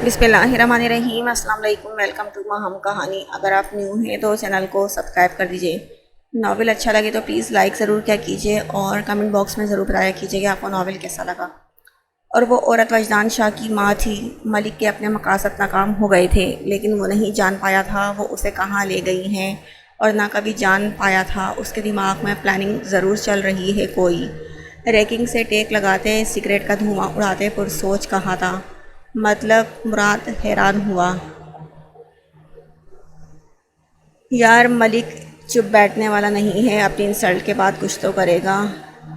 بسم اللہ الرحمن الرحیم۔ السلام علیکم، ویلکم ٹو ماہم کہانی۔ اگر آپ نیو ہیں تو چینل کو سبسکرائب کر دیجئے۔ ناول اچھا لگے تو پلیز لائک ضرور کیا کیجئے اور کمنٹ باکس میں ضرور بتایا کیجئے کہ آپ کو ناول کیسا لگا۔ اور وہ عورت وجدان شاہ کی ماں تھی۔ ملک کے اپنے مقاصد ناکام ہو گئے تھے، لیکن وہ نہیں جان پایا تھا وہ اسے کہاں لے گئی ہیں، اور نہ کبھی جان پایا تھا اس کے دماغ میں پلاننگ ضرور چل رہی ہے کوئی۔ ریکنگ سے ٹیک لگاتے، سگریٹ کا دھواں اڑاتے پرسوچ کہا تھا۔ مطلب مراد حیران ہوا۔ یار ملک چپ بیٹھنے والا نہیں ہے، اپنی انسلٹ کے بعد کچھ تو کرے گا۔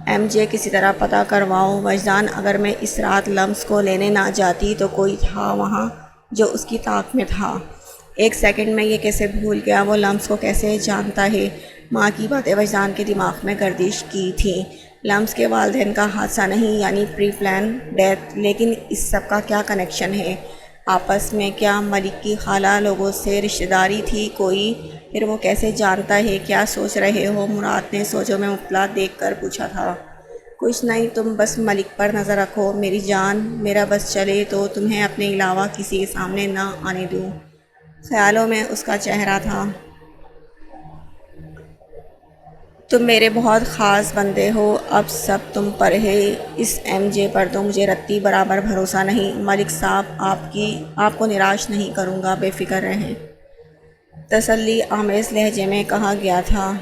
ایم جے کسی طرح پتہ کرواؤ وجدان، اگر میں اس رات لمس کو لینے نہ جاتی تو کوئی تھا وہاں جو اس کی طاق میں تھا۔ ایک سیکنڈ میں یہ کیسے بھول گیا، وہ لمس کو کیسے جانتا ہے۔ ماں کی باتیں وجدان کے دماغ میں گردش کی تھیں۔ لمس کے والدین کا حادثہ نہیں، یعنی پری پلان ڈیتھ، لیکن اس سب کا کیا کنیکشن ہے آپس میں؟ کیا ملک کی خالہ لوگوں سے رشتہ داری تھی کوئی؟ پھر وہ کیسے جانتا ہے کیا سوچ رہے ہو؟ مراد نے سوچوں میں مبتلا دیکھ کر پوچھا تھا۔ کچھ نہیں، تم بس ملک پر نظر رکھو میری جان، میرا بس چلے تو تمہیں اپنے علاوہ کسی کے سامنے نہ آنے دوں۔ خیالوں میں اس کا چہرہ تھا۔ تم میرے بہت خاص بندے ہو، اب سب تم پر ہے۔ اس ایم جے پر تو مجھے رتی برابر بھروسہ نہیں۔ ملک صاحب آپ کو نراش نہیں کروں گا، بے فکر رہیں، تسلی آمیز لہجے میں کہا گیا تھا۔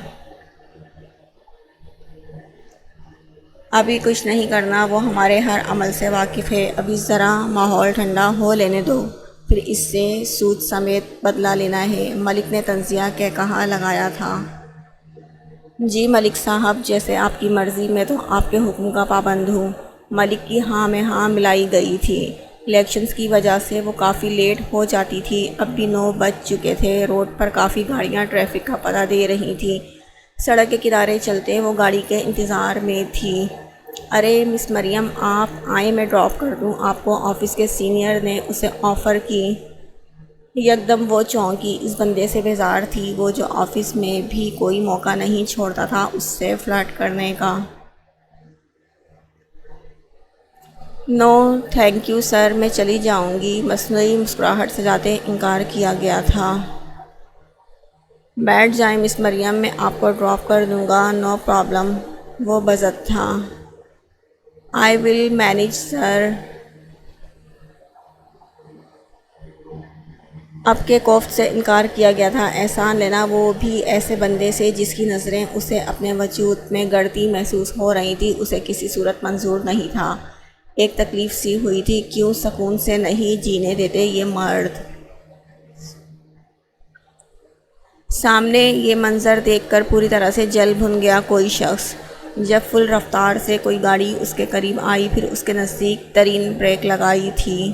ابھی کچھ نہیں کرنا، وہ ہمارے ہر عمل سے واقف ہے۔ ابھی ذرا ماحول ٹھنڈا ہو لینے دو، پھر اس سے سود سمیت بدلہ لینا ہے، ملک نے تنزیہ کے کہا لگایا تھا۔ جی ملک صاحب، جیسے آپ کی مرضی، میں تو آپ کے حکم کا پابند ہوں۔ ملک کی ہاں میں ہاں ملائی گئی تھی۔ الیکشنز کی وجہ سے وہ کافی لیٹ ہو جاتی تھی، اب بھی 9 بج چکے تھے۔ روڈ پر کافی گاڑیاں ٹریفک کا پتہ دے رہی تھیں۔ سڑک کے کنارے چلتے وہ گاڑی کے انتظار میں تھی۔ ارے مس مریم، آپ آئیں، میں ڈراپ کر دوں آپ کو، آفس کے سینئر نے اسے آفر کی۔ یکدم وہ چونکی، اس بندے سے بیزار تھی وہ جو آفس میں بھی کوئی موقع نہیں چھوڑتا تھا اس سے فلرٹ کرنے کا۔ نو تھینک یو سر، میں چلی جاؤں گی، مصنوعی مسکراہٹ سے جاتے انکار کیا گیا تھا۔ بیٹھ جائیں مس مریم، میں آپ کو ڈراپ کر دوں گا، نو پرابلم، وہ بزد تھا۔ آئی ول مینیج سر۔ اب کے کوفت سے انکار کیا گیا تھا، احسان لینا، وہ بھی ایسے بندے سے جس کی نظریں اسے اپنے وجود میں گڑتی محسوس ہو رہی تھی، اسے کسی صورت منظور نہیں تھا۔ ایک تکلیف سی ہوئی تھی، کیوں سکون سے نہیں جینے دیتے یہ مرد؟ سامنے یہ منظر دیکھ کر پوری طرح سے جل بھن گیا کوئی شخص۔ جب فل رفتار سے کوئی گاڑی اس کے قریب آئی، پھر اس کے نزدیک ترین بریک لگائی تھی۔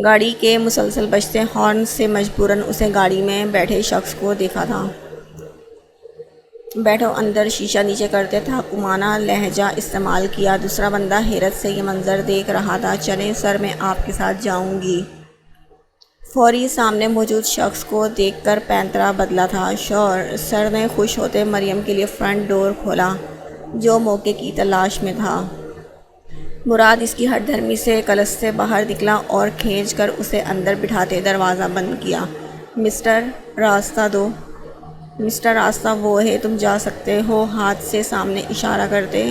گاڑی کے مسلسل بجتے ہارن سے مجبوراً اسے گاڑی میں بیٹھے شخص کو دیکھا تھا۔ بیٹھو اندر، شیشہ نیچے کرتے تحکمانہ لہجہ استعمال کیا۔ دوسرا بندہ حیرت سے یہ منظر دیکھ رہا تھا۔ چلیں سر، میں آپ کے ساتھ جاؤں گی۔ فوری سامنے موجود شخص کو دیکھ کر پینترا بدلا تھا۔ شور سر نے خوش ہوتے مریم کے لیے فرنٹ ڈور کھولا، جو موقع کی تلاش میں تھا۔ مراد اس کی ہٹ دھرمی سے کلس سے باہر نکلا اور کھینچ کر اسے اندر بٹھاتے دروازہ بند کیا۔ مسٹر راستہ دو۔ مسٹر راستہ وہ ہے، تم جا سکتے ہو، ہاتھ سے سامنے اشارہ کرتے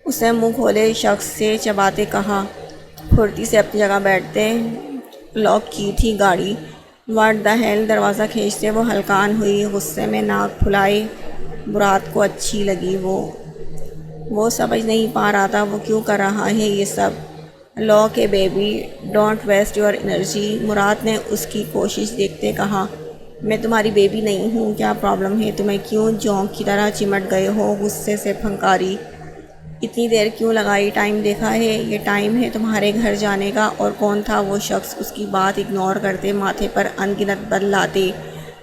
اسے منہ کھولے شخص سے چباتے کہا۔ پھرتی سے اپنی جگہ بیٹھتے، لاک کی تھی گاڑی۔ واٹ دا ہیل، دروازہ کھینچتے وہ ہلکان ہوئی، غصے میں ناک پھلائے۔ مراد کو اچھی لگی وہ سمجھ نہیں پا رہا تھا وہ کیوں کر رہا ہے یہ سب۔ لاک ہے baby, don't waste your energy, Murad نے اس کی کوشش دیکھتے کہا۔ میں تمہاری بیبی نہیں ہوں، کیا پرابلم ہے تمہیں؟ کیوں جونک کی طرح چمٹ گئے ہو؟ غصے سے پھنکاری۔ اتنی دیر کیوں لگائی؟ ٹائم دیکھا ہے؟ یہ ٹائم ہے تمہارے گھر جانے کا۔ اور کون تھا وہ شخص؟ اس کی بات اگنور کرتے ماتھے پر ان گنت بل لاتے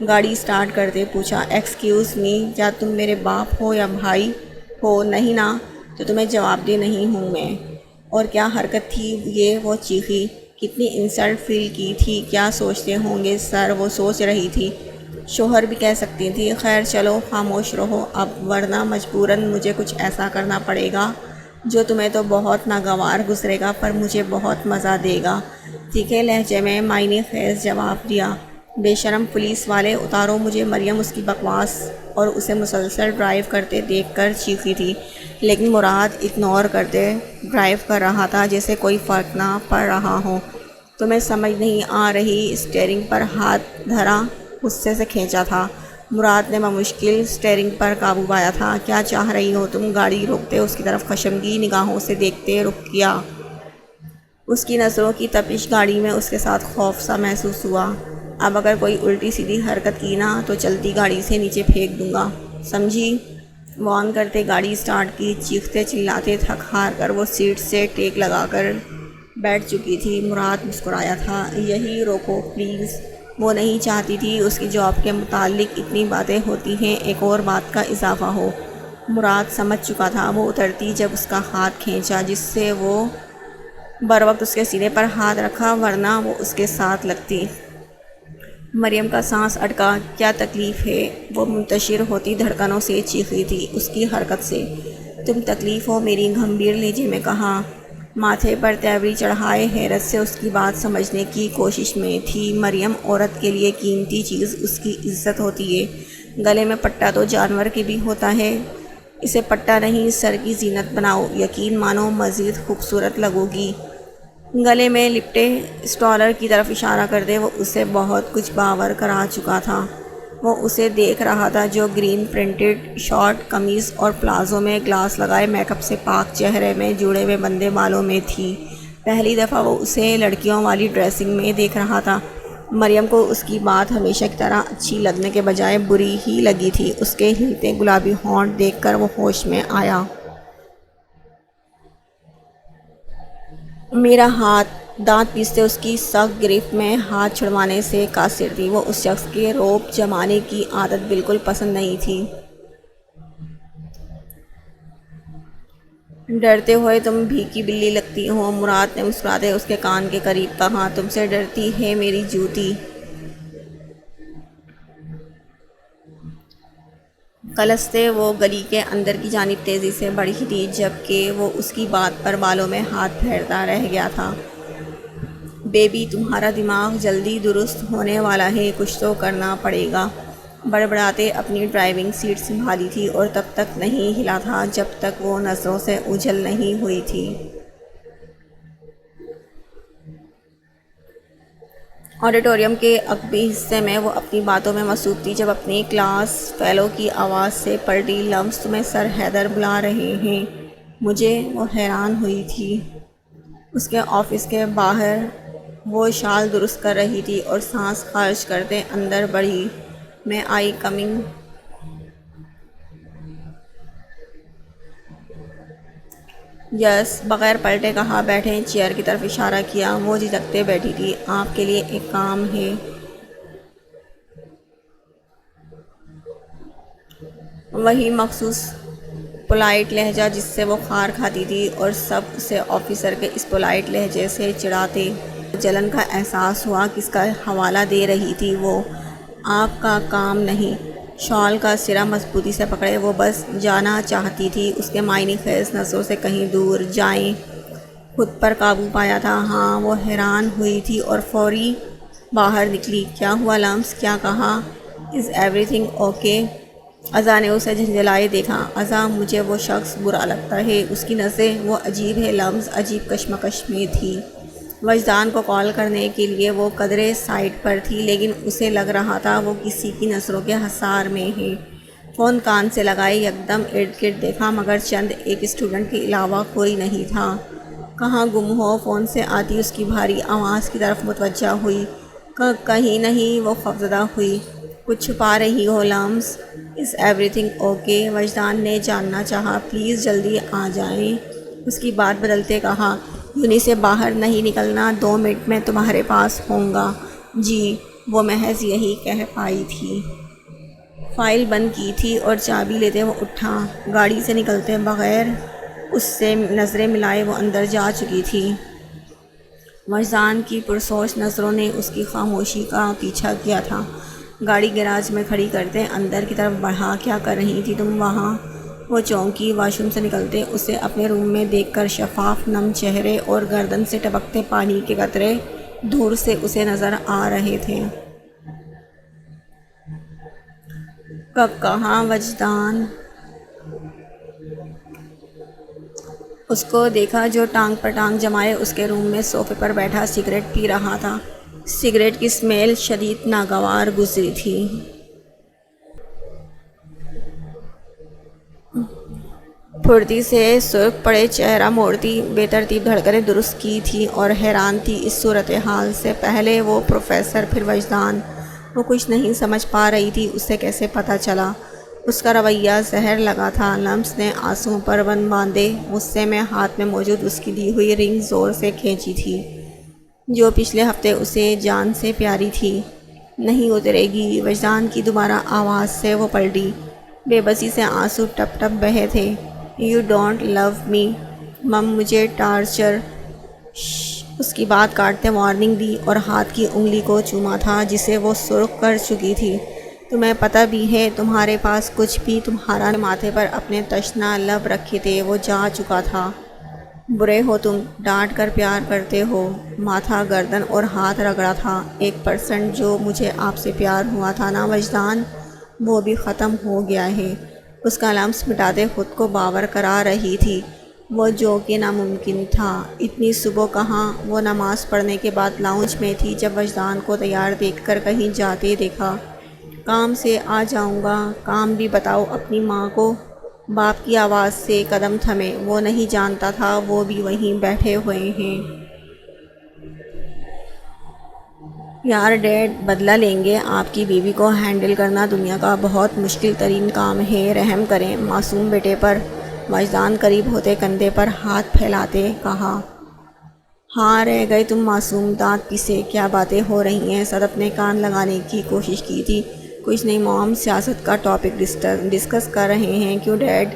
گاڑی سٹارٹ کرتے پوچھا۔ ایکسکیوز می، کیا تم میرے باپ ہو یا بھائی ہو؟ نہیں نا، تو تمہیں جواب دہ نہیں ہوں میں۔ اور کیا حرکت تھی یہ؟ وہ چیخی۔ کتنی انسلٹ فیل کی تھی، کیا سوچتے ہوں گے سر؟ وہ سوچ رہی تھی، شوہر بھی کہہ سکتی تھی۔ خیر چلو خاموش رہو اب، ورنہ مجبوراً مجھے کچھ ایسا کرنا پڑے گا جو تمہیں تو بہت ناگوار گزرے گا پر مجھے بہت مزہ دے گا، تیکھے لہجے میں معنی خیز جواب دیا۔ بے شرم پولیس والے، اتارو مجھے۔ مریم اس کی بکواس اور اسے مسلسل ڈرائیو کرتے دیکھ کر چیخی تھی، لیکن مراد اگنور کرتے ڈرائیو کر رہا تھا جیسے کوئی فرق نہ پڑ رہا ہو۔ تمہیں سمجھ نہیں آ رہی؟ اسٹیئرنگ پر ہاتھ دھرا غصے سے کھینچا تھا۔ مراد نے بمشکل اسٹیئرنگ پر قابو پایا تھا۔ کیا چاہ رہی ہو تم؟ گاڑی روکتے اس کی طرف خشمگین نگاہوں سے دیکھتے رخ کیا۔ اس کی نظروں کی تپش گاڑی میں اس کے ساتھ خوف سا محسوس ہوا۔ اب اگر کوئی الٹی سیدھی حرکت کی نا تو چلتی گاڑی سے نیچے پھینک دوں گا، سمجھی؟ وارن کرتے گاڑی سٹارٹ کی۔ چیختے چلاتے تھک ہار کر وہ سیٹ سے ٹیک لگا کر بیٹھ چکی تھی۔ مراد مسکرایا تھا۔ یہی روکو پلیز۔ وہ نہیں چاہتی تھی اس کی جاب کے متعلق اتنی باتیں ہوتی ہیں ایک اور بات کا اضافہ ہو۔ مراد سمجھ چکا تھا۔ وہ اترتی جب اس کا ہاتھ کھینچا جس سے وہ بروقت اس کے سینے پر ہاتھ رکھا، ورنہ وہ اس کے ساتھ لگتی۔ مریم کا سانس اٹکا۔ کیا تکلیف ہے؟ وہ منتشر ہوتی دھڑکنوں سے چیخی تھی اس کی حرکت سے۔ تم تکلیف ہو میری؟ گھمبیر لہجے میں کہا۔ ماتھے پر تیوری چڑھائے حیرت سے اس کی بات سمجھنے کی کوشش میں تھی۔ مریم، عورت کے لیے قیمتی چیز اس کی عزت ہوتی ہے۔ گلے میں پٹا تو جانور کے بھی ہوتا ہے، اسے پٹا نہیں سر کی زینت بناؤ، یقین مانو مزید خوبصورت لگو گی۔ گلے میں لپٹے اسٹالر کی طرف اشارہ کرتے وہ اسے بہت کچھ باور کرا چکا تھا۔ وہ اسے دیکھ رہا تھا جو گرین پرنٹڈ شارٹ قمیض اور پلازو میں گلاس لگائے میک اپ سے پاک چہرے میں جڑے ہوئے بندے بالوں میں تھی۔ پہلی دفعہ وہ اسے لڑکیوں والی ڈریسنگ میں دیکھ رہا تھا۔ مریم کو اس کی بات ہمیشہ کی طرح اچھی لگنے کے بجائے بری ہی لگی تھی۔ اس کے ہلتے گلابی ہونٹ دیکھ کر وہ ہوش میں آیا۔ میرا ہاتھ! دانت پیستے اس کی سخت گرفت میں ہاتھ چھڑوانے سے قاصر تھی۔ وہ اس شخص کے روب جمانے کی عادت بالکل پسند نہیں تھی۔ ڈرتے ہوئے تم بھیکی بلی لگتی ہو، مراد نے مسکراتے اس کے کان کے قریب کہا۔ تم سے ڈرتی ہے میری جوتی؟ کلستے وہ گلی کے اندر کی جانب تیزی سے بڑھی تھی جبکہ وہ اس کی بات پر بالوں میں ہاتھ پھیرتا رہ گیا تھا۔ بیبی، تمہارا دماغ جلدی درست ہونے والا ہے، کچھ تو کرنا پڑے گا۔ بڑبڑاتے اپنی ڈرائیونگ سیٹ سنبھالی تھی اور تب تک نہیں ہلا تھا جب تک وہ نظروں سے اوجھل نہیں ہوئی تھی۔ آڈیٹوریم کے عقبی حصے میں وہ اپنی باتوں میں مصروف تھی جب اپنی کلاس فیلو کی آواز سے پلٹی۔ لمس تمہیں سر حیدر بلا رہے ہیں مجھے؟ وہ حیران ہوئی تھی۔ اس کے آفس کے باہر وہ شال درست کر رہی تھی اور سانس خارج کرتے اندر بڑھی۔ میں آئی کمنگ؟ یس، بغیر پلٹے کہا۔ بیٹھیں۔ چیئر کی طرف اشارہ کیا۔ وہ جھجکتے بیٹھی تھی۔ آپ کے لیے ایک کام ہے۔ وہی مخصوص پولائٹ لہجہ جس سے وہ خار کھاتی تھی اور سب اسے آفیسر کے اس پولائٹ لہجے سے چڑھاتے۔ جلن کا احساس ہوا۔ کس کا حوالہ دے رہی تھی وہ؟ آپ کا کام نہیں۔ شال کا سرا مضبوطی سے پکڑے وہ بس جانا چاہتی تھی۔ اس کے معنی خیز نظروں سے کہیں دور جائیں۔ خود پر قابو پایا تھا۔ ہاں، وہ حیران ہوئی تھی اور فوری باہر نکلی۔ کیا ہوا لمس؟ کیا کہا؟ Is every thing okay? عزا نے اسے جھنجھلائے دیکھا۔ عزا، مجھے وہ شخص برا لگتا ہے۔ اس کی نظریں وہ عجیب ہے۔ لمس عجیب کشمکش میں تھی۔ وجدان کو کال کرنے کے لیے وہ قدرے سائٹ پر تھی لیکن اسے لگ رہا تھا وہ کسی کی نظروں کے حصار میں ہے۔ فون کان سے لگائے، یکدم ارد گرد دیکھا مگر چند ایک اسٹوڈنٹ کے علاوہ کوئی نہیں تھا۔ کہاں گم ہو؟ فون سے آتی اس کی بھاری آواز کی طرف متوجہ ہوئی۔ کہیں نہیں، وہ خوفزدہ ہوئی۔ کچھ چھپا رہی ہو لمس؟ Is every thing okay? وجدان نے جاننا چاہا۔ پلیز جلدی آ جائیں۔ اس کی بات بدلتے کہا۔ یونی سے باہر نہیں نکلنا، 2 منٹ میں تمہارے پاس ہوں گا۔ جی، وہ محض یہی کہہ پائی تھی۔ فائل بند کی تھی اور چابی لیتے وہ اٹھا۔ گاڑی سے نکلتے بغیر اس سے نظریں ملائے وہ اندر جا چکی تھی۔ وجدان کی پرسوچ نظروں نے اس کی خاموشی کا پیچھا کیا تھا۔ گاڑی گیراج میں کھڑی کرتے اندر کی طرف بڑھا۔ کیا کر رہی تھی تم وہاں؟ وہ چونکی، واش روم سے نکلتے اسے اپنے روم میں دیکھ کر شفاف نم چہرے اور گردن سے ٹپکتے پانی کے قطرے دور سے اسے نظر آ رہے تھے۔ کہاں وجدان اس کو دیکھا جو ٹانگ پر ٹانگ جمائے اس کے روم میں صوفے پر بیٹھا سگریٹ پی رہا تھا۔ سگریٹ کی سمیل شدید ناگوار گزری تھی۔ پھرتی سے سرخ پڑے چہرہ موڑتی بے ترتیب دھڑکنیں درست کی تھی اور حیران تھی اس صورتحال سے۔ پہلے وہ پروفیسر، پھر وجدان۔ وہ کچھ نہیں سمجھ پا رہی تھی اسے کیسے پتہ چلا۔ اس کا رویہ زہر لگا تھا۔ لمس نے آنسوؤں پر بند باندھے غصے میں ہاتھ میں موجود اس کی دی ہوئی رنگ زور سے کھینچی تھی جو پچھلے ہفتے اسے جان سے پیاری تھی۔ نہیں اترے گی، وجدان کی دوبارہ آواز سے وہ پلٹی۔ بے بسی سے آنسو ٹپ ٹپ بہے تھے۔ یو ڈونٹ لو می مم، مجھے ٹارچر۔ اس کی بات کاٹتے وارننگ دی اور ہاتھ کی انگلی کو چوما تھا جسے وہ سرخ کر چکی تھی۔ تمہیں پتہ بھی ہے تمہارے پاس کچھ بھی، تمہارا ماتھے پر اپنے تشنا لب رکھے تھے، وہ جا چکا تھا۔ برے ہو تم، ڈانٹ کر پیار کرتے ہو۔ ماتھا، گردن اور ہاتھ رگڑا تھا۔ 1% جو مجھے آپ سے پیار ہوا تھا نا وجدان، وہ بھی ختم ہو گیا ہے۔ اس کا لمس مٹاتے خود کو باور کرا رہی تھی وہ جو کہ ناممکن تھا۔ اتنی صبح کہاں؟ وہ نماز پڑھنے کے بعد لاؤنج میں تھی جب وجدان کو تیار دیکھ کر کہیں جاتے دیکھا۔ کام سے آ جاؤں گا، کام بھی بتاؤ اپنی ماں کو۔ باپ کی آواز سے قدم تھمے۔ وہ نہیں جانتا تھا وہ بھی وہیں بیٹھے ہوئے ہیں۔ یار ڈیڈ، بدلہ لیں گے۔ آپ کی بیوی کو ہینڈل کرنا دنیا کا بہت مشکل ترین کام ہے، رحم کریں معصوم بیٹے پر۔ وجدان قریب ہوتے کندھے پر ہاتھ پھیلاتے کہا۔ ہاں رہ گئے تم معصوم، دانت پیسے۔ کیا باتیں ہو رہی ہیں؟ صدف نے کان لگانے کی کوشش کی تھی۔ کچھ نہیں موم، سیاست کا ٹاپک ڈسکس کر رہے ہیں۔ کیوں ڈیڈ؟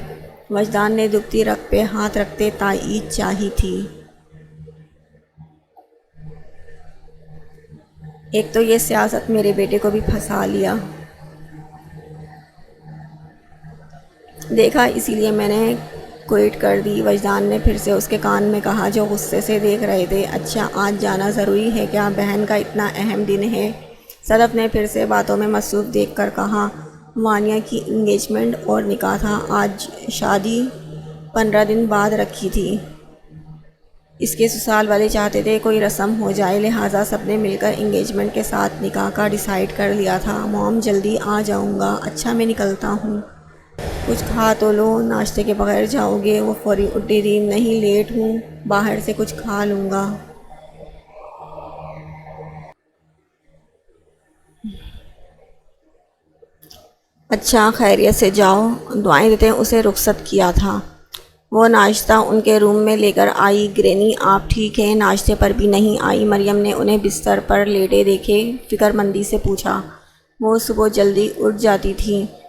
وجدان نے دکھتی رگ پہ ہاتھ رکھتے تائید چاہی تھی۔ ایک تو یہ سیاست میرے بیٹے کو بھی پھنسا لیا، دیکھا، اسی لیے میں نے کوئٹ کر دی۔ وجدان نے پھر سے اس کے کان میں کہا جو غصے سے دیکھ رہے تھے۔ اچھا آج جانا ضروری ہے کیا؟ بہن کا اتنا اہم دن ہے؟ صدف نے پھر سے باتوں میں مصروف دیکھ کر کہا۔ وانیہ کی انگیجمنٹ اور نکاح تھا آج، شادی 15 دن بعد رکھی تھی۔ اس کے سسرال والے چاہتے تھے کوئی رسم ہو جائے، لہٰذا سب نے مل کر انگیجمنٹ کے ساتھ نکاح کا ڈیسائیڈ کر لیا تھا۔ موم جلدی آ جاؤں گا۔ اچھا میں نکلتا ہوں۔ کچھ کھا تو لو، ناشتے کے بغیر جاؤ گے؟ وہ فوری اٹھی تھی۔ نہیں لیٹ ہوں، باہر سے کچھ کھا لوں گا۔ اچھا خیریت سے جاؤ، دعائیں دیتے اسے رخصت کیا تھا۔ وہ ناشتہ ان کے روم میں لے کر آئی۔ گرینی آپ ٹھیک ہیں؟ ناشتے پر بھی نہیں آئی۔ مریم نے انہیں بستر پر لیٹے دیکھے فکر مندی سے پوچھا۔ وہ صبح جلدی اٹھ جاتی تھیں۔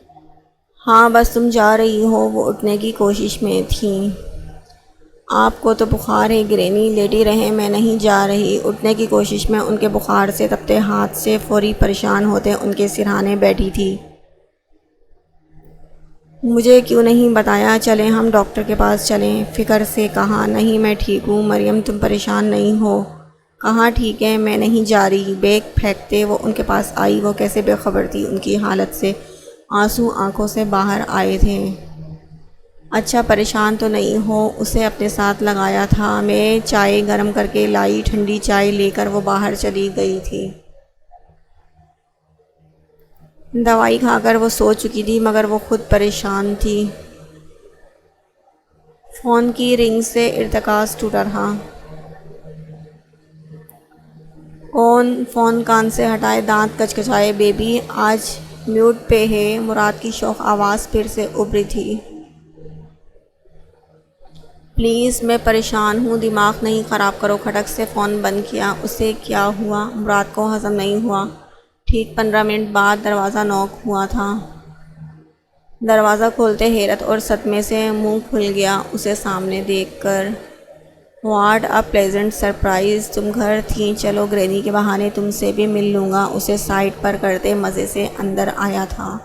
ہاں بس تم جا رہی ہو؟ وہ اٹھنے کی کوشش میں تھیں۔ آپ کو تو بخار ہے گرینی، لیٹی رہیں، میں نہیں جا رہی۔ اٹھنے کی کوشش میں ان کے بخار سے تپتے ہاتھ سے فوری پریشان ہوتے ان کے سرہانے بیٹھی تھی۔ مجھے کیوں نہیں بتایا؟ چلیں ہم ڈاکٹر کے پاس چلیں، فکر سے کہا۔ نہیں میں ٹھیک ہوں مریم، تم پریشان نہیں ہو؟ کہاں ٹھیک ہے، میں نہیں جا رہی۔ بیگ پھینکتے وہ ان کے پاس آئی۔ وہ کیسے بے خبر تھی ان کی حالت سے، آنسو آنکھوں سے باہر آئے تھے۔ اچھا پریشان تو نہیں ہو؟ اسے اپنے ساتھ لگایا تھا۔ میں چائے گرم کر کے لائی۔ ٹھنڈی چائے لے کر وہ باہر چلی گئی تھی۔ دوائی کھا کر وہ سو چکی تھی مگر وہ خود پریشان تھی۔ فون کی رنگ سے ارتکاز ٹوٹا تھا۔ کون؟ فون کان سے ہٹائے، دانت کچکچائے۔ بیبی آج میوٹ پہ ہے۔ مراد کی شوخ آواز پھر سے ابھری تھی۔ پلیز میں پریشان ہوں، دماغ نہیں خراب کرو۔ کھٹک سے فون بند کیا۔ اسے کیا ہوا؟ مراد کو ہضم نہیں ہوا۔ ٹھیک 15 منٹ بعد دروازہ نوک ہوا تھا۔ دروازہ کھولتے حیرت اور صدمے سے منہ کھل گیا اسے سامنے دیکھ کر۔ واٹ اے پلیزنٹ سرپرائز، تم گھر تھیں؟ چلو گرینی کے بہانے تم سے بھی مل لوں گا۔ اسے سائڈ پر کرتے مزے سے اندر آیا تھا۔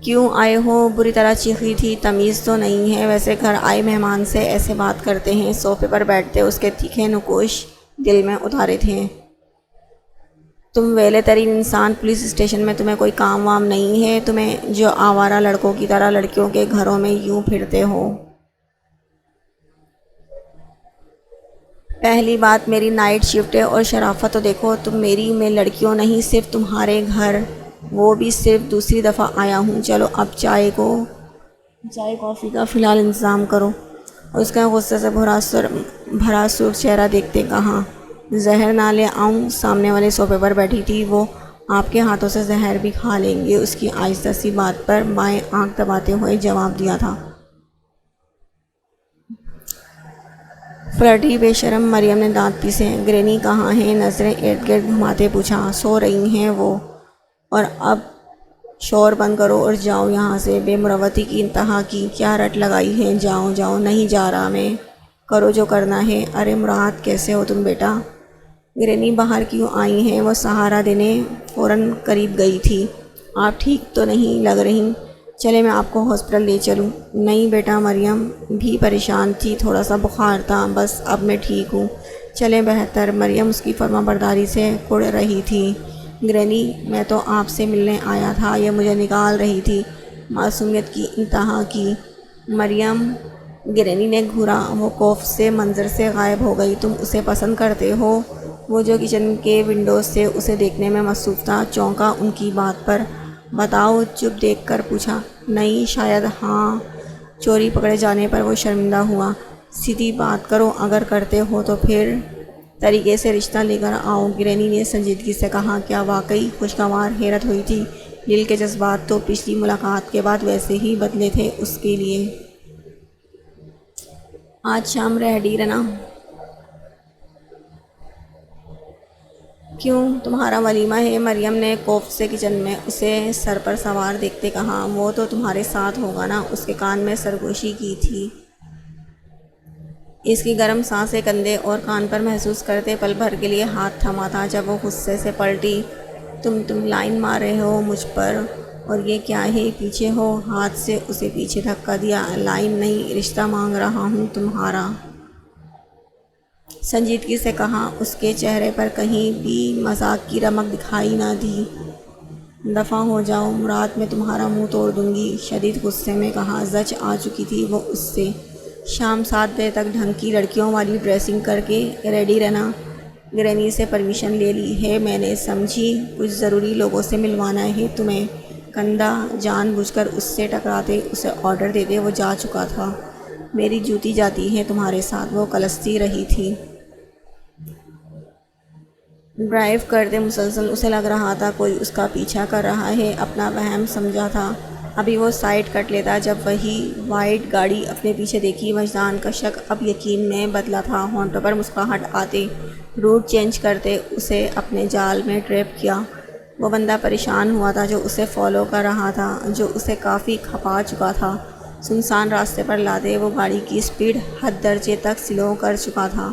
کیوں آئے ہو؟ بری طرح چیخی تھی۔ تمیز تو نہیں ہے، ویسے گھر آئے مہمان سے ایسے بات کرتے ہیں؟ صوفے پر بیٹھتے اس کے تیکھے نقوش دل میں اتارے تھے۔ تم ویلے ترین انسان، پولیس اسٹیشن میں تمہیں کوئی کام وام نہیں ہے تمہیں جو آوارہ لڑکوں کی طرح لڑکیوں کے گھروں میں یوں پھرتے ہو؟ پہلی بات میری نائٹ شفٹ ہے اور شرافت تو دیکھو تم میری، میں لڑکیوں نہیں صرف تمہارے گھر، وہ بھی صرف دوسری دفعہ آیا ہوں۔ چلو اب چائے کافی کا فی الحال انتظام کرو۔ اس کا غصے سے بھرا سرخ چہرہ دیکھتے کہا، زہر نہ لے آؤں؟ سامنے والے صوفے پر بیٹھی تھی وہ، آپ کے ہاتھوں سے زہر بھی کھا لیں گے؟ اس کی آہستہ سی بات پر بائیں آنکھ دباتے ہوئے جواب دیا تھا۔ فلرٹی بے شرم، مریم نے دانت پیسے۔ گرینی کہاں ہیں؟ نظریں ارد گرد گھماتے پوچھا۔ سو رہی ہیں وہ، اور اب شور بند کرو اور جاؤ یہاں سے۔ بے مروتی کی انتہا کی، کیا رٹ لگائی ہے؟ جاؤ جاؤ۔ نہیں جا رہا میں، کرو جو کرنا ہے۔ ارے مراد کیسے ہو تم بیٹا؟ گرینی باہر کیوں آئی ہیں؟ وہ سہارا دینے فوراً قریب گئی تھی۔ آپ ٹھیک تو نہیں لگ رہی، چلے میں آپ کو ہاسپٹل لے چلوں؟ نہیں بیٹا، مریم بھی پریشان تھی، تھوڑا سا بخار تھا بس، اب میں ٹھیک ہوں، چلیں بہتر۔ مریم اس کی فرما برداری سے کڑ رہی تھی۔ گرینی میں تو آپ سے ملنے آیا تھا، یہ مجھے نکال رہی تھی۔ معصومیت کی انتہا کی مریم گرینی نے گھورا، وہ خوف سے منظر سے غائب ہو گئی۔ تم اسے پسند کرتے ہو؟ وہ جو کچن کے ونڈو سے اسے دیکھنے میں مصروف تھا چونکا ان کی بات پر۔ بتاؤ، چپ دیکھ کر پوچھا۔ نہیں، شاید ہاں۔ چوری پکڑے جانے پر وہ شرمندہ ہوا۔ سیدھی بات کرو، اگر کرتے ہو تو پھر طریقے سے رشتہ لے کر آؤ، گرینی نے سنجیدگی سے کہا۔ کیا واقعی؟ خوشگوار حیرت ہوئی تھی۔ دل کے جذبات تو پچھلی ملاقات کے بعد ویسے ہی بدلے تھے اس کے لیے۔ آج شام ریڈی رہنا۔ کیوں، تمہارا ولیمہ ہے؟ مریم نے کوفت سے کچن میں اسے سر پر سوار دیکھتے کہا۔ وہ تو تمہارے ساتھ ہوگا نا؟ اس کے کان میں سرگوشی کی تھی۔ اس کی گرم سانسیں کندھے اور کان پر محسوس کرتے پل بھر کے لیے ہاتھ تھما تھا۔ جب وہ غصے سے پلٹی، تم لائن مار رہے ہو مجھ پر، اور یہ کیا ہے؟ پیچھے ہو۔ ہاتھ سے اسے پیچھے دھکا دیا۔ لائن نہیں، رشتہ مانگ رہا ہوں تمہارا، سنجیدگی سے کہا۔ اس کے چہرے پر کہیں بھی مذاق کی رمق دکھائی نہ دی۔ دفع ہو جاؤ، مراد میں تمہارا منہ توڑ دوں گی، شدید غصے میں کہا۔ زچ آ چکی تھی وہ اس سے۔ شام 7 بجے تک ڈھنگ کی لڑکیوں والی ڈریسنگ کر کے ریڈی رہنا۔ گرینی سے پرمیشن لے لی ہے میں نے، سمجھی؟ کچھ ضروری لوگوں سے ملوانا ہے تمہیں۔ کندھا جان بوجھ کر اس سے ٹکراتے اسے آرڈر دیتے وہ جا چکا تھا۔ میری جوتی جاتی ہے تمہارے ساتھ، وہ کلستی رہی تھی۔ ڈرائیو کرتے مسلسل اسے لگ رہا تھا کوئی اس کا پیچھا کر رہا ہے، اپنا وہم سمجھا تھا۔ ابھی وہ سائیڈ کٹ لیتا جب وہی وائٹ گاڑی اپنے پیچھے دیکھی۔ وجدان کا شک اب یقین میں بدلا تھا۔ ہونٹوں پر مسکراہٹ آتے، روٹ چینج کرتے اسے اپنے جال میں ٹریپ کیا۔ وہ بندہ پریشان ہوا تھا جو اسے فالو کر رہا تھا، جو اسے کافی کھپا چکا تھا۔ سنسان راستے پر لاتے وہ گاڑی کی سپیڈ حد درجے تک سلو کر چکا تھا۔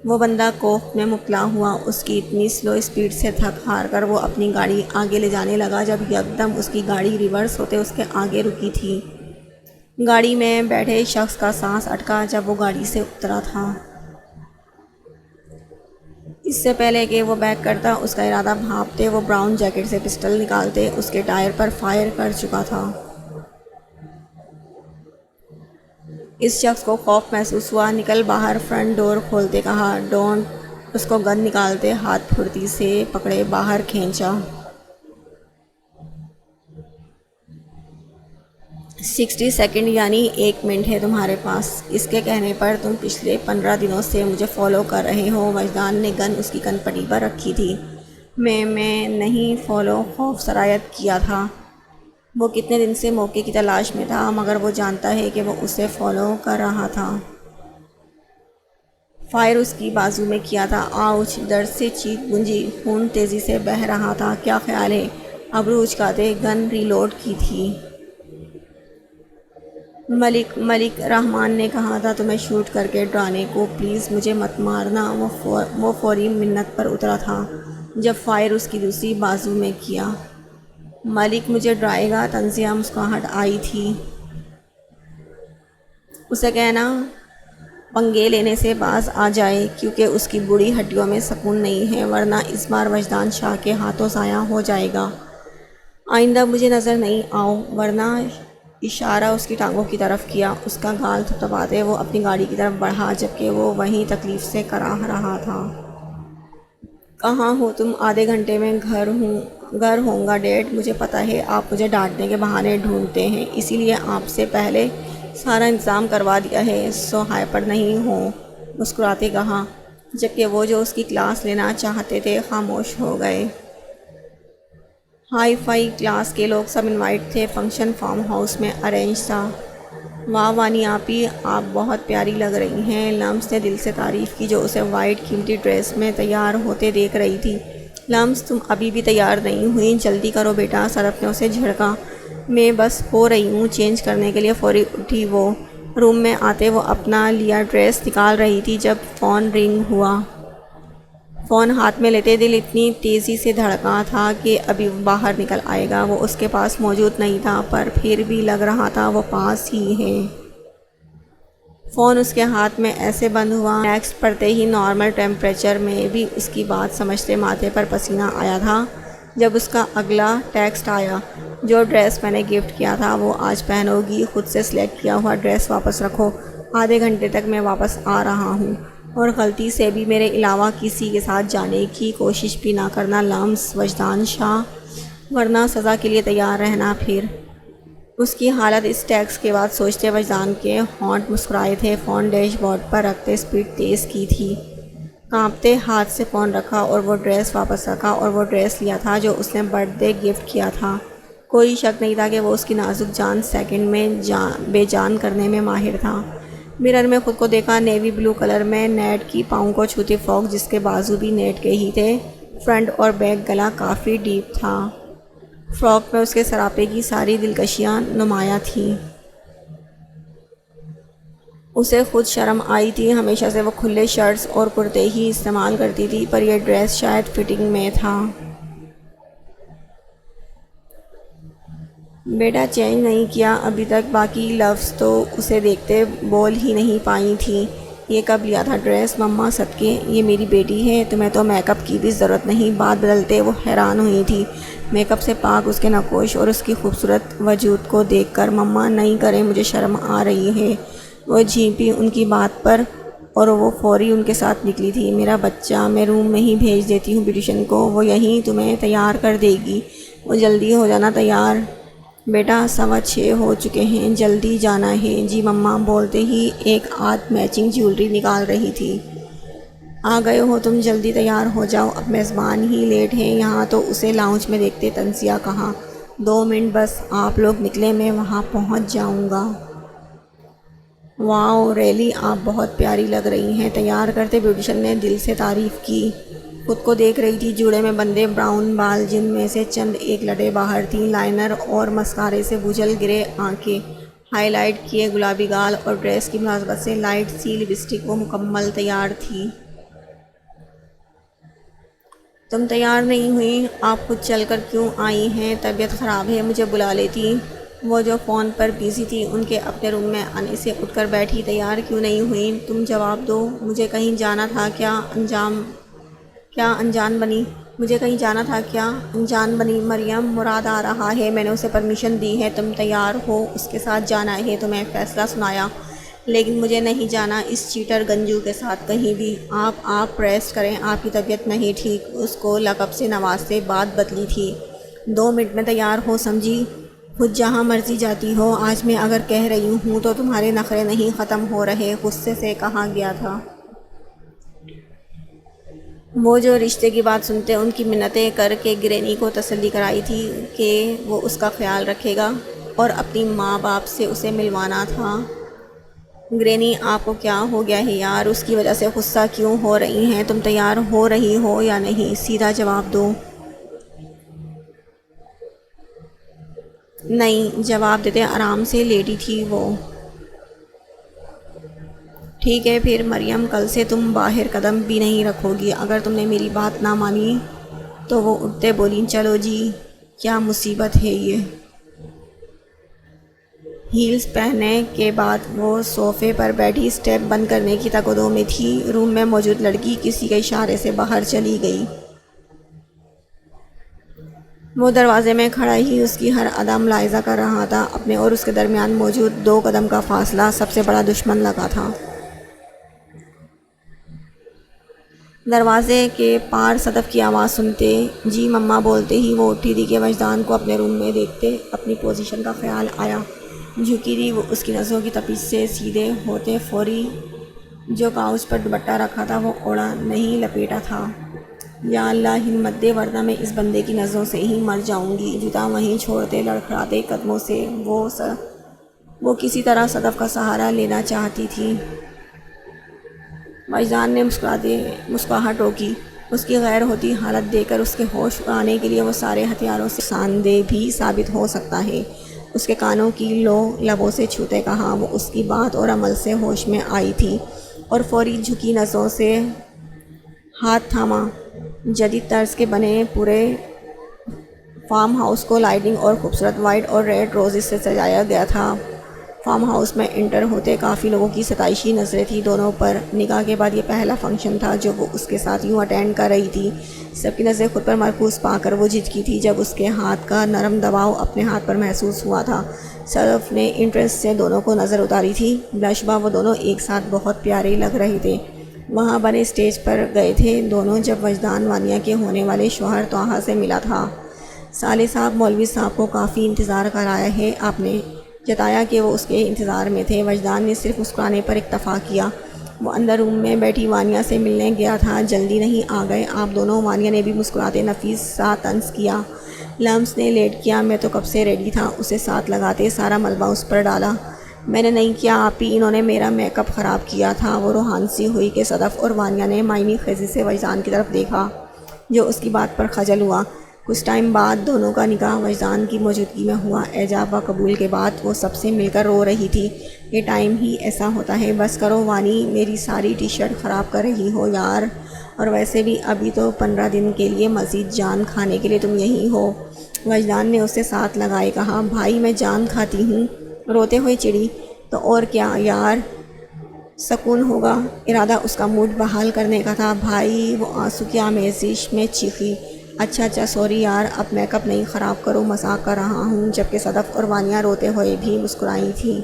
وہ بندہ کوفت میں مبتلا ہوا، اس کی اتنی سلو سپیڈ سے تھک ہار کر وہ اپنی گاڑی آگے لے جانے لگا جب یکدم اس کی گاڑی ریورس ہوتے اس کے آگے رکی تھی۔ گاڑی میں بیٹھے شخص کا سانس اٹکا جب وہ گاڑی سے اترا تھا۔ اس سے پہلے کہ وہ بیک کرتا، اس کا ارادہ بھانپتے وہ براؤن جیکٹ سے پسٹل نکالتے اس کے ٹائر پر فائر کر چکا تھا۔ اس شخص کو خوف محسوس ہوا۔ نکل باہر، فرنٹ ڈور کھولتے کہا۔ ڈونٹ۔ اس کو گن نکالتے ہاتھ پھرتی سے پکڑے باہر کھینچا۔ 60 سیکنڈ یعنی 1 منٹ ہے تمہارے پاس۔ اس کے کہنے پر تم پچھلے 15 دنوں سے مجھے فالو کر رہے ہو۔ وجدان نے گن اس کی کن پٹی پر رکھی تھی۔ میں نہیں فالو، خوف سرایت کیا تھا۔ وہ کتنے دن سے موقع کی تلاش میں تھا، مگر وہ جانتا ہے کہ وہ اسے فالو کر رہا تھا۔ فائر اس کی بازو میں کیا تھا۔ آؤچ! درد سے چیخ گونجی، خون تیزی سے بہہ رہا تھا۔ کیا خیال ہے؟ ابرو اچکاتے گن ری لوڈ کی تھی۔ ملک رحمان نے کہا تھا تمہیں شوٹ کر کے ڈرانے کو، پلیز مجھے مت مارنا۔ وہ فوری منت پر اترا تھا جب فائر اس کی دوسری بازو میں کیا۔ ملک مجھے ڈرائے گا، تنزیہ مسکراہٹ آئی تھی۔ اسے کہنا پنگے لینے سے باز آ جائے، کیونکہ اس کی بوڑھی ہڈیوں میں سکون نہیں ہے، ورنہ اس بار وجدان شاہ کے ہاتھوں ضائع ہو جائے گا۔ آئندہ مجھے نظر نہیں آؤ، ورنہ اشارہ اس کی ٹانگوں کی طرف کیا۔ اس کا گال تھپتھپاتے وہ اپنی گاڑی کی طرف بڑھا، جبکہ وہ وہیں تکلیف سے کراہ رہا تھا۔ کہاں ہو تم؟ آدھے گھنٹے میں گھر ہوں گا ڈیڈ۔ مجھے پتہ ہے آپ مجھے ڈانٹنے کے بہانے ڈھونڈتے ہیں، اسی لیے آپ سے پہلے سارا انتظام کروا دیا ہے، سو ہائپر نہیں ہوں، مسکراتے کہا، جبکہ وہ جو اس کی کلاس لینا چاہتے تھے خاموش ہو گئے۔ ہائی فائی کلاس کے لوگ سب انوائٹ تھے، فنکشن فارم ہاؤس میں ارینج تھا۔ واہ وانی آپی، آپ بہت پیاری لگ رہی ہیں، لمس نے دل سے تعریف کی، جو اسے وائٹ قیمتی ڈریس میں تیار ہوتے دیکھ رہی تھی۔ لمس تم ابھی بھی تیار نہیں ہوئی، جلدی کرو بیٹا، سرف نے اسے جھڑکا۔ میں بس ہو رہی ہوں چینج کرنے کے لیے، فوری اٹھی وہ۔ روم میں آتے وہ اپنا لیا ڈریس نکال رہی تھی جب فون رنگ ہوا۔ فون ہاتھ میں لیتے دل اتنی تیزی سے دھڑکا تھا کہ ابھی وہ باہر نکل آئے گا۔ وہ اس کے پاس موجود نہیں تھا، پر پھر بھی لگ رہا تھا وہ پاس ہی ہے۔ فون اس کے ہاتھ میں ایسے بند ہوا، ٹیکسٹ پڑھتے ہی نارمل ٹیمپریچر میں بھی اس کی بات سمجھتے ماتھے پر پسینہ آیا تھا۔ جب اس کا اگلا ٹیکسٹ آیا، جو ڈریس میں نے گفٹ کیا تھا وہ آج پہنو گی، خود سے سلیکٹ کیا ہوا ڈریس واپس رکھو، آدھے گھنٹے تک میں واپس آ رہا ہوں، اور غلطی سے بھی میرے علاوہ کسی کے ساتھ جانے کی کوشش بھی نہ کرنا لمس، وجدان شاہ، ورنہ سزا کے لیے تیار رہنا۔ پھر اس کی حالت اس ٹیکسٹ کے بعد سوچتے وجدان کے ہونٹ مسکرائے تھے۔ فون ڈیش بورڈ پر رکھتے اسپیڈ تیز کی تھی، کانپتے ہاتھ سے فون رکھا اور وہ ڈریس واپس رکھا، اور وہ ڈریس لیا تھا جو اس نے برتھ ڈے گفٹ کیا تھا۔ کوئی شک نہیں تھا کہ وہ اس کی نازک جان سیکنڈ میں بے جان کرنے میں ماہر تھا۔ مرر میں خود کو دیکھا، نیوی بلو کلر میں نیٹ کی پاؤں کو چھوتی فراک، جس کے بازو بھی نیٹ کے ہی تھے، فرنٹ اور بیک گلا کافی ڈیپ تھا۔ فراک میں اس کے سراپے کی ساری دلکشیاں نمایاں تھیں۔ اسے خود شرم آئی تھی، ہمیشہ سے وہ کھلے شرٹس اور کرتے ہی استعمال کرتی تھی، پر یہ ڈریس شاید فٹنگ میں تھا۔ بیٹا چینج نہیں کیا ابھی تک؟ باقی لفظ تو اسے دیکھتے بول ہی نہیں پائی تھی۔ یہ کب لیا تھا ڈریس؟ مما صدقے، یہ میری بیٹی ہے، تمہیں تو میک اپ کی بھی ضرورت نہیں۔ بات بدلتے وہ حیران ہوئی تھی میک اپ سے پاک اس کے نقوش اور اس کی خوبصورت وجود کو دیکھ کر۔ مما نہیں کریں، مجھے شرم آ رہی ہے۔ وہ جھینپی ان کی بات پر، اور وہ فوری ان کے ساتھ نکلی تھی۔ میرا بچہ، میں روم میں ہی بھیج دیتی ہوں بیوٹیشن کو، وہ یہیں تمہیں تیار کر دے گی۔ وہ جلدی ہو جانا تیار۔ بیٹا 6:15 ہو چکے ہیں، جلدی جانا ہے۔ جی مما، بولتے ہی ایک آدھ میچنگ جیولری نکال رہی تھی۔ آ گئے ہو تم، جلدی تیار ہو جاؤ، اب میزبان ہی لیٹ ہیں یہاں تو۔ اسے لاؤنج میں دیکھتے تنزیہ کہا، 2 منٹ بس، آپ لوگ نکلیں میں وہاں پہنچ جاؤں گا۔ واؤ ریلی، آپ بہت پیاری لگ رہی ہیں، تیار کرتے بیوٹیشن نے دل سے تعریف کی۔ خود کو دیکھ رہی تھی، جوڑے میں بندھے براؤن بال جن میں سے چند ایک لٹے باہر تھیں، لائنر اور مسکارے سے بجھل گرے آنکھیں، ہائی لائٹ کیے گلابی گال، اور ڈریس کی مناسبت سے لائٹ سی لپسٹک، وہ مکمل تیار تھی۔ تم تیار نہیں ہوئی؟ آپ خود چل کر کیوں آئی ہیں؟ طبیعت خراب ہے، مجھے بلا لیتی۔ وہ جو فون پر بیزی تھی ان کے اپنے روم میں آنے سے اٹھ کر بیٹھی۔ تیار کیوں نہیں ہوئی؟ تم جواب دو، مجھے کہیں جانا تھا کیا؟ انجان بنی؟ مجھے کہیں جانا تھا کیا؟ انجان بنی؟ مریم، مراد آ رہا ہے، میں نے اسے پرمیشن دی ہے، تم تیار ہو، اس کے ساتھ جانا ہے، تمہیں فیصلہ سنایا، لیکن مجھے نہیں جانا اس چیٹر گنجو کے ساتھ کہیں بھی۔ آپ ریسٹ کریں، آپ کی طبیعت نہیں ٹھیک۔ اس کو لقب سے نوازتے بات بدلی تھی، 2 منٹ میں تیار ہو، سمجھی؟ خود جہاں مرضی جاتی ہو، آج میں اگر کہہ رہی ہوں تو تمہارے نخرے نہیں ختم ہو رہے، غصے سے کہا گیا تھا۔ وہ جو رشتے کی بات سنتے ان کی منتیں کر کے گرینی کو تسلی کرائی تھی کہ وہ اس کا خیال رکھے گا، اور اپنی ماں باپ سے اسے ملوانا تھا۔ گرینی، آپ کو کیا ہو گیا ہے یار؟ اس کی وجہ سے غصہ کیوں ہو رہی ہیں؟ تم تیار ہو رہی ہو یا نہیں؟ سیدھا جواب دو۔ نہیں، جواب دیتے آرام سے لیٹی تھی وہ۔ ٹھیک ہے پھر مریم، کل سے تم باہر قدم بھی نہیں رکھو گی، اگر تم نے میری بات نہ مانی تو۔ وہ اٹھتے بولیں، چلو جی۔ کیا مصیبت ہے یہ۔ ہیلز پہننے کے بعد وہ صوفے پر بیٹھی اسٹیپ بند کرنے کی تکدو میں تھی۔ روم میں موجود لڑکی کسی کے اشارے سے باہر چلی گئی۔ وہ دروازے میں کھڑا ہی اس کی ہر ادا ملاحظہ کر رہا تھا۔ اپنے اور اس کے درمیان موجود 2 قدم کا فاصلہ سب سے بڑا دشمن لگا تھا۔ دروازے کے پار صدف کی آواز سنتے جی مما بولتے ہی وہ اٹھی تھی کہ وجدان کو اپنے روم میں دیکھتے اپنی پوزیشن کا خیال آیا۔ جھکی تھی وہ اس کی نظروں کی تپش سے سیدھے ہوتے فوری جو کاؤچ پر دوپٹہ رکھا تھا وہ اوڑھا نہیں لپیٹا تھا۔ یا اللہ ہمت دے ورنہ میں اس بندے کی نظروں سے ہی مر جاؤں گی۔ جوتا وہیں چھوڑتے لڑکھڑاتے قدموں سے وہ کسی طرح صدف کا سہارا لینا چاہتی تھی۔ وجدان نے مسکراہٹ روکی۔ اس کی غیر ہوتی حالت دیکھ کر اس کے ہوش اڑانے کے لیے وہ سارے ہتھیاروں سے نقصان دہ بھی ثابت ہو سکتا ہے۔ اس کے کانوں کی لو لبوں سے چھوتے کہا۔ وہ اس کی بات اور عمل سے ہوش میں آئی تھی اور فوری جھکی نظروں سے ہاتھ تھاما۔ جدید طرز کے بنے پورے فارم ہاؤس کو لائٹنگ اور خوبصورت وائٹ اور ریڈ روزز سے سجایا گیا تھا۔ فارم ہاؤس میں انٹر ہوتے کافی لوگوں کی ستائشی نظریں تھیں دونوں پر۔ نکاح کے بعد یہ پہلا فنکشن تھا جو وہ اس کے ساتھ یوں اٹینڈ کر رہی تھی۔ سب کی نظریں خود پر مرکوز پا کر وہ جھجکی تھی جب اس کے ہاتھ کا نرم دباؤ اپنے ہاتھ پر محسوس ہوا تھا۔ صدف نے انٹرسٹ سے دونوں کو نظر اتاری تھی۔ بلاشبہ وہ دونوں ایک ساتھ بہت پیارے لگ رہے تھے۔ وہاں بنے اسٹیج پر گئے تھے دونوں جب وجدان وانیہ کے ہونے والے شوہر طٰہٰ سے ملا تھا۔ صالح صاحب مولوی صاحب کو کافی انتظار کرایا ہے آپ نے، جتایا کہ وہ اس کے انتظار میں تھے۔ وجدان نے صرف مسکرانے پر اکتفا کیا۔ وہ اندر روم میں بیٹھی وانیہ سے ملنے گیا تھا۔ جلدی نہیں آ گئے آپ دونوں؟ وانیہ نے بھی مسکراتے نفیس سا طنز کیا۔ لمس نے لیٹ کیا۔ میں تو کب سے ریڈی تھا، اسے ساتھ لگاتے سارا ملبہ اس پر ڈالا۔ میں نے نہیں کیا آپ ہی، انہوں نے میرا میک اپ خراب کیا تھا۔ وہ روحان سی ہوئی کہ صدف اور وانیہ نے معنی خیزی سے وجدان کی طرف دیکھا جو اس کی بات پر خجل ہوا۔ کچھ ٹائم بعد دونوں کا نکاح وجدان کی موجودگی میں ہوا۔ ایجاب و قبول کے بعد وہ سب سے مل کر رو رہی تھی۔ یہ ٹائم ہی ایسا ہوتا ہے۔ بس کرو وانی، میری ساری ٹی شرٹ خراب کر رہی ہو یار، اور ویسے بھی ابھی تو 15 دن کے لیے مزید جان کھانے کے لیے تم یہی ہو۔ وجدان نے اسے ساتھ لگائے کہا، بھائی میں جان کھاتی ہوں؟ روتے ہوئے چڑی۔ تو اور کیا یار، سکون ہوگا۔ ارادہ اس کا موڈ بحال کرنے کا تھا۔ بھائی وہ آنسو کی آمیزش میں چیخی، اچھا سوری یار، اب میک اپ نہیں خراب کرو، مذاق کر رہا ہوں۔ جبکہ صدف اور وانیہ روتے ہوئے بھی مسکرائی تھیں۔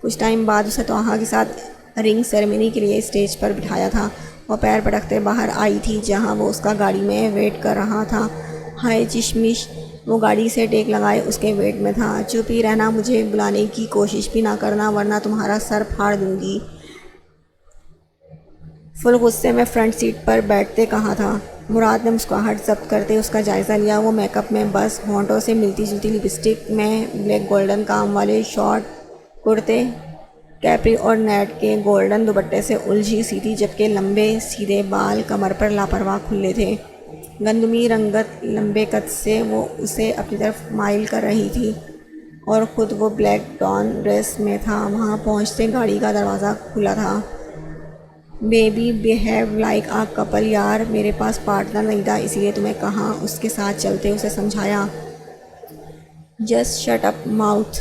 کچھ ٹائم بعد اسے طٰہٰ کے ساتھ رنگ سیریمنی کے لیے اسٹیج پر بٹھایا تھا۔ وہ پیر پٹکتے باہر آئی تھی جہاں وہ اس کا گاڑی میں ویٹ کر رہا تھا۔ ہائے چشمش، وہ گاڑی سے ٹیک لگائے اس کے ویٹ میں تھا۔ چپ ہی رہنا، مجھے بلانے کی کوشش بھی نہ کرنا ورنہ تمہارا سر پھاڑ دوں گی۔ فل غصے میں فرنٹ سیٹ پر بیٹھتے کہا تھا۔ مراد نے مسکراہٹ ضبط کرتے اس کا جائزہ لیا۔ وہ میک اپ میں بس ہونٹوں سے ملتی جلتی لپسٹک میں بلیک گولڈن کام والے شارٹ کرتے کیپری اور نیٹ کے گولڈن دوپٹے سے الجھی سی تھی، جبکہ لمبے سیدھے بال کمر پر لاپرواہ کھلے تھے۔ گندمی رنگت لمبے قد سے وہ اسے اپنی طرف مائل کر رہی تھی اور خود وہ بلیک ڈان ڈریس میں تھا۔ وہاں پہنچتے گاڑی کا دروازہ کھلا تھا۔ بیبی بیہیو لائک آ کپل یار، میرے پاس پارٹنر نہیں تھا اسی لیے تمہیں کہا اس کے ساتھ چلتے، اسے سمجھایا۔ Just shut up mouth,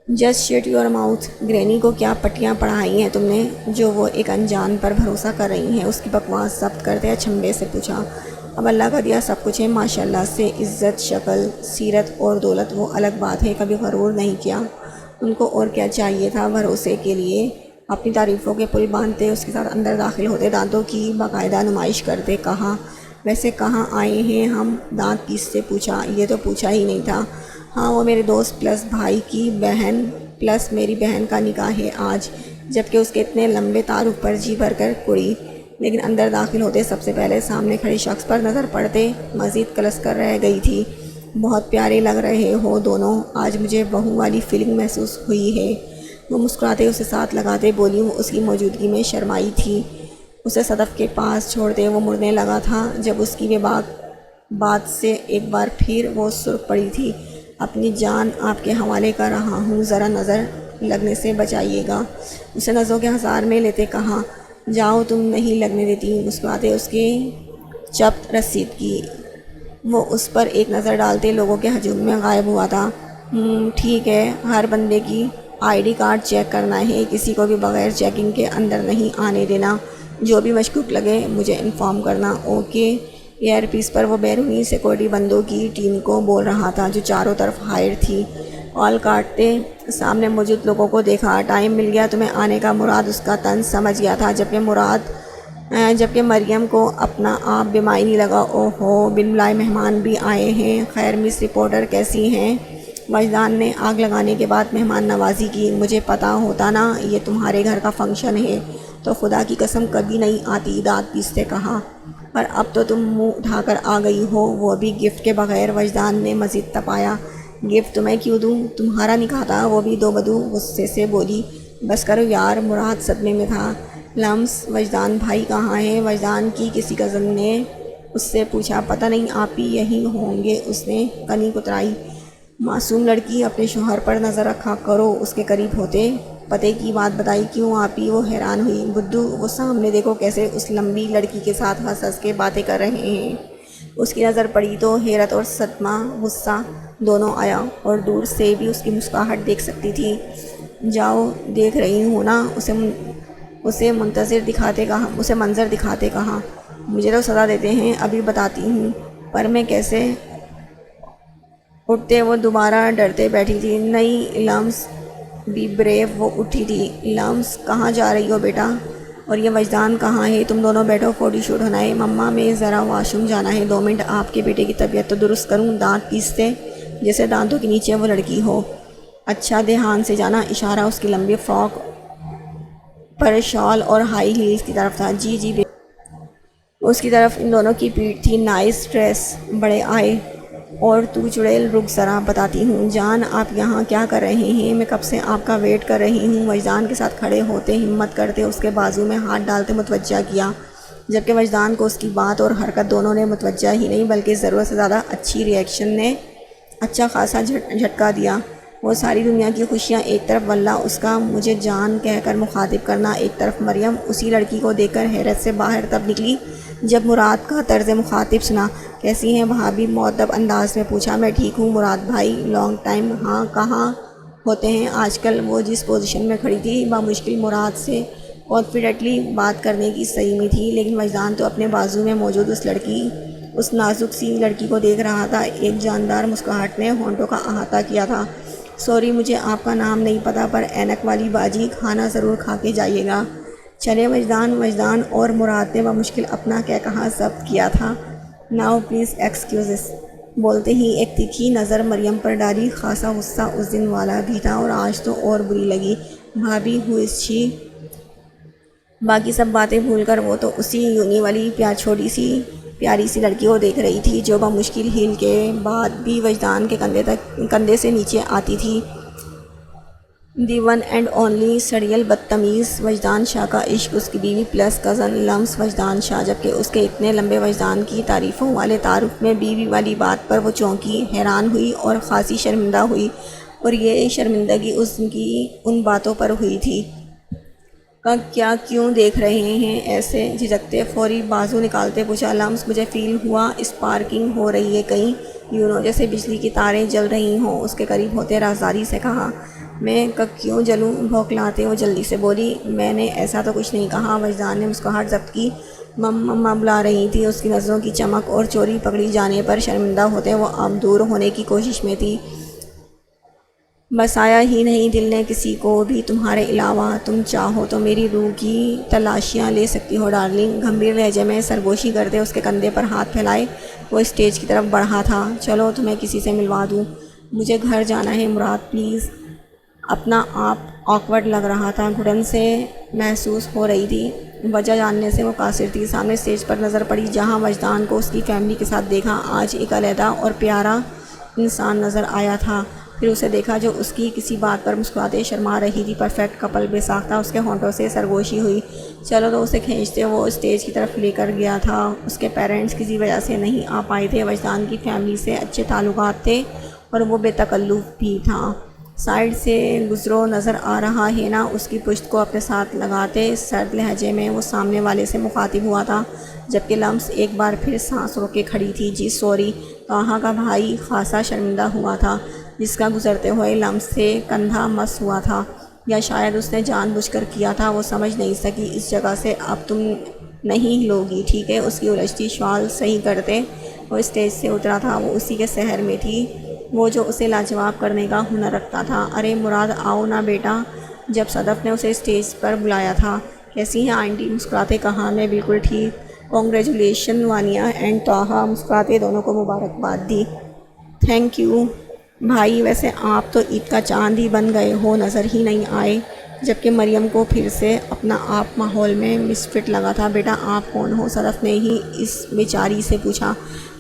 just shut your mouth. Granny کو کیا پٹیاں پڑھائی ہیں تم نے جو وہ ایک انجان پر بھروسہ کر رہی ہیں؟ اس کی بکواس ضبط کرتے اچنبھے سے پوچھا۔ اب اللہ کا دیا سب کچھ ہے ماشاءاللہ سے، عزت، شکل، سیرت اور دولت وہ الگ بات ہے، کبھی غرور نہیں کیا۔ ان کو اور کیا چاہیے تھا بھروسے کے لیے؟ اپنی تعریفوں کے پل باندھتے اس کے ساتھ اندر داخل ہوتے، دانتوں کی باقاعدہ نمائش کرتے کہا، ویسے کہاں آئے ہیں ہم؟ دانت پیستے پوچھا۔ یہ تو پوچھا ہی نہیں تھا۔ ہاں، وہ میرے دوست پلس بھائی کی بہن پلس میری بہن کا نکاح ہے آج۔ جبکہ اس کے اتنے لمبے تعارف پر جی بھر کر کڑی، لیکن اندر داخل ہوتے سب سے پہلے سامنے کھڑے شخص پر نظر پڑتے مزید کلس کر رہ گئی تھی۔ بہت پیارے لگ رہے ہو دونوں، آج مجھے بہو والی فیلنگ محسوس ہوئی ہے۔ وہ مسکراتے اسے ساتھ لگاتے بولی۔ وہ اس کی موجودگی میں شرمائی تھی۔ اسے صدف کے پاس چھوڑتے وہ مڑنے لگا تھا جب اس کی بات سے ایک بار پھر وہ سرخ پڑی تھی۔ اپنی جان آپ کے حوالے کر رہا ہوں، ذرا نظر لگنے سے بچائیے گا، اسے نظروں کے ہزار میں لیتے کہا۔ جاؤ، تم نہیں لگنے دیتی۔ مسکراتے اس کی چپت رسید کی وہ اس پر ایک نظر ڈالتے لوگوں کے ہجوم میں غائب ہوا تھا۔ ٹھیک ہے، ہر بندے کی آئی ڈی کارڈ چیک کرنا ہے، کسی کو بھی بغیر چیکنگ کے اندر نہیں آنے دینا، جو بھی مشکوک لگے مجھے انفارم کرنا۔ اوکے۔ ایئر پیس پر وہ بیرونی سیکورٹی بندوں کی ٹیم کو بول رہا تھا جو چاروں طرف ہائر تھی۔ کال کاٹتے سامنے موجود لوگوں کو دیکھا۔ ٹائم مل گیا تمہیں آنے کا، مراد اس کا طنز سمجھ گیا تھا، جبکہ مریم کو اپنا آپ بےمعنی لگا۔ اوہ ہو، بن بلائے مہمان بھی آئے ہیں۔ خیر مس رپورٹر کیسی ہیں؟ وجدان نے آگ لگانے کے بعد مہمان نوازی کی۔ مجھے پتہ ہوتا نا یہ تمہارے گھر کا فنکشن ہے تو خدا کی قسم کبھی نہیں آتی، دانت پیستے کہا۔ پر اب تو تم منہ اٹھا کر آ گئی ہو، وہ بھی گفٹ کے بغیر، وجدان نے مزید تپایا۔ گفٹ تمہیں کیوں دوں؟ تمہارا نکاح تھا، وہ بھی دو بدو، غصے سے بولی۔ بس کرو یار، مراد صدمے میں تھا۔ لمس، وجدان بھائی کہاں ہے؟ وجدان کی کسی کزن نے اس سے پوچھا۔ پتہ نہیں، آپ ہی یہیں ہوں گے، اس نے کنی کترائی۔ معصوم لڑکی، اپنے شوہر پر نظر رکھا کرو، اس کے قریب ہوتے پتے کی بات بتائی کیوں آپ ہی؟ وہ حیران ہوئی۔ بدو، وہ سامنے دیکھو کیسے اس لمبی لڑکی کے ساتھ ہنس ہنس کے باتیں کر رہے ہیں۔ اس کی نظر پڑی تو حیرت اور صدمہ، غصہ دونوں آیا، اور دور سے بھی اس کی مسکراہٹ دیکھ سکتی تھی۔ جاؤ، دیکھ رہی ہوں نا، اسے منظر دکھاتے کہا۔ مجھے تو سزا دیتے ہیں، ابھی بتاتی ہوں۔ پر میں کیسے؟ اٹھتے وہ دوبارہ ڈرتے بیٹھی تھی۔ نہیں لمس، بی بریو، وہ اٹھی تھی۔ لمس، کہاں جا رہی ہو بیٹا؟ اور یہ وجدان کہاں ہے؟ تم دونوں بیٹھو، فوٹو شوٹ ہونا ہے۔ مما، میں ذرا واش روم جانا ہے، 2 منٹ، آپ کے بیٹے کی طبیعت تو درست کروں۔ دانت پیستے جیسے دانتوں کے نیچے وہ لڑکی ہو۔ اچھا، دھیان سے جانا، اشارہ اس کی لمبی فراک پر شال اور ہائی ہیلز کی طرف تھا۔ جی جی اس کی طرف ان دونوں کی پیٹھ تھی۔ نائس ڈریس، بڑے آئے۔ اور تو چڑیل، رک ذرا، بتاتی ہوں۔ جان، آپ یہاں کیا کر رہے ہیں؟ میں کب سے آپ کا ویٹ کر رہی ہوں۔ وجدان کے ساتھ کھڑے ہوتے، ہمت کرتے، اس کے بازو میں ہاتھ ڈالتے متوجہ کیا، جبکہ وجدان کو اس کی بات اور حرکت دونوں نے متوجہ ہی نہیں بلکہ ضرورت سے زیادہ اچھی ریئیکشن نے اچھا خاصا جھٹکا دیا۔ وہ ساری دنیا کی خوشیاں ایک طرف، واللہ اس کا مجھے جان کہہ کر مخاطب کرنا ایک طرف۔ مریم اسی لڑکی کو دیکھ کر حیرت سے باہر تب نکلی جب مراد کا طرز مخاطب سنا۔ کیسی ہیں بھابھی؟ مؤدب انداز میں پوچھا۔ میں ٹھیک ہوں مراد بھائی، لانگ ٹائم۔ ہاں، کہاں ہوتے ہیں آج کل؟ وہ جس پوزیشن میں کھڑی تھی بامشکل مراد سے کانفیڈنٹلی بات کرنے کی صحیح میں تھی، لیکن وجدان تو اپنے بازو میں موجود اس نازک سی لڑکی کو دیکھ رہا تھا۔ ایک جاندار مسکراہٹ نے ہونٹوں کا احاطہ کیا تھا۔ سوری، مجھے آپ کا نام نہیں پتہ، پر اینک والی باجی، کھانا ضرور کھا کے جائیے گا۔ چلے وجدان اور مراد نے بمشکل اپنا کہا ضبط کیا تھا۔ ناؤ پلیز ایکسکیوزز، بولتے ہی ایک تیکھی نظر مریم پر ڈالی۔ خاصا غصہ اس دن والا بھی تھا اور آج تو اور بری لگی۔ بھابھی، ہو از شی؟ باقی سب باتیں بھول کر وہ تو اسی یونی والی چھوٹی سی پیاری سی لڑکی کو دیکھ رہی تھی جو بمشکل ہیل کے بعد بھی وجدان کے کندھے سے نیچے آتی تھی۔ دی ون اینڈ اونلی سڑیل بدتمیز وجدان شاہ کا عشق، اس کی بیوی پلس کزن لمس وجدان شاہ، جبکہ اس کے اتنے لمبے وجدان کی تعریفوں والے تعارف میں بیوی والی بات پر وہ چونکی، حیران ہوئی اور خاصی شرمندہ ہوئی، اور یہ شرمندگی اس کی ان باتوں پر ہوئی تھی۔ کیا کیوں دیکھ رہے ہیں ایسے؟ جھجکتے فوری بازو نکالتے پوچھا لمس۔ مجھے فیل ہوا اسپارکنگ ہو رہی ہے کہیں، جیسے بجلی کی تاریں جل رہی ہوں۔ اس کے قریب ہوتے رازداری سے کہا۔ میں کیوں جلوں؟ بھوکلاتے وہ جلدی سے بولی۔ میں نے ایسا تو کچھ نہیں کہا۔ وجدان نے مسکراہٹ ضبط کی۔ مما بلا رہی تھی۔ اس کی نظروں کی چمک اور چوری پکڑی جانے پر شرمندہ ہوتے وہ اب دور ہونے کی کوشش میں تھی۔ بسایا ہی نہیں دل نے کسی کو بھی تمہارے علاوہ، تم چاہو تو میری روح کی تلاشیاں لے سکتی ہو ڈارلنگ۔ گھمبیر لہجے میں سرگوشی کرتے اس کے کندھے پر ہاتھ پھیلائے وہ اسٹیج کی طرف بڑھا تھا۔ چلو تمہیں کسی سے ملوا دوں، مجھے گھر جانا ہے مراد پلیز۔ اپنا آپ آکورڈ لگ رہا تھا، گھٹن سے محسوس ہو رہی تھی، وجہ جاننے سے وہ قاصر تھی۔ سامنے اسٹیج پر نظر پڑی جہاں وجدان کو اس کی فیملی کے ساتھ دیکھا آج ایک علیحدہ اور پیارا انسان نظر آیا تھا۔ پھر اسے دیکھا جو اس کی کسی بات پر مسکراتے شرما رہی تھی۔ پرفیکٹ کپل بے ساختہ اس کے ہونٹوں سے سرگوشی ہوئی۔ چلو تو اسے کھینچتے وہ اسٹیج کی طرف لے کر گیا تھا۔ اس کے پیرنٹس کسی وجہ سے نہیں آ پائے تھے۔ وجدان کی فیملی سے اچھے تعلقات تھے اور وہ بے تکلف بھی تھا۔ سائڈ سے گزرو نظر آ رہا ہے نا، اس کی پشت کو اپنے ساتھ لگاتے سرد لہجے میں وہ سامنے والے سے مخاطب ہوا تھا، جبکہ لمس ایک بار پھر سانس روک کے کھڑی تھی۔ جی سوری، طاہا کا بھائی خاصا شرمندہ ہوا تھا، جس کا گزرتے ہوئے لمس سے کندھا مس ہوا تھا، یا شاید اس نے جان بوجھ کر کیا تھا، وہ سمجھ نہیں سکی۔ اس جگہ سے اب تم نہیں ہلوگی، ٹھیک ہے؟ اس کی الجھتی شال صحیح کرتے وہ اسٹیج سے اترا تھا۔ وہ اسی کے شہر میں تھی، وہ جو اسے لاجواب کرنے کا ہنر رکھتا تھا۔ ارے مراد آؤ نا بیٹا، جب صدف نے اسے اسٹیج پر بلایا تھا۔ کیسی ہیں آنٹی؟ مسکراتے کہا، میں بالکل ٹھیک۔ کانگریچولیشن وانیا اینڈ طاہا، مسکراتے دونوں کو مبارکباد دی۔ تھینک یو بھائی، ویسے آپ تو عید کا چاند ہی بن گئے ہو، نظر ہی نہیں آئے۔ جبکہ مریم کو پھر سے اپنا آپ ماحول میں مسفٹ لگا تھا۔ بیٹا آپ کون ہو؟ صدف نے ہی اس بیچاری سے پوچھا۔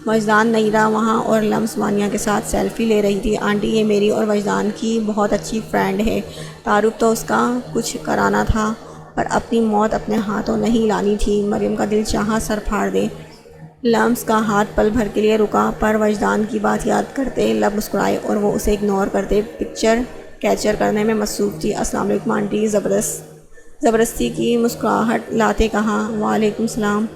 وجدان نہیں رہا وہاں اور لمس وانیا کے ساتھ سیلفی لے رہی تھی۔ آنٹی یہ میری اور وجدان کی بہت اچھی فرینڈ ہے، تعارف تو اس کا کچھ کرانا تھا، پر اپنی موت اپنے ہاتھوں نہیں لانی تھی۔ مریم کا دل چاہا سر پھاڑ دے۔ لمس کا ہاتھ پل بھر کے لیے رکا، پر وجدان کی بات یاد کرتے لب مسکرائے اور وہ اسے اگنور کرتے پکچر کیپچر کرنے میں مصروف تھی۔ السلام علیکم آنٹی، زبردستی کی مسکراہٹ لاتے کہا۔ وعلیکم السلام،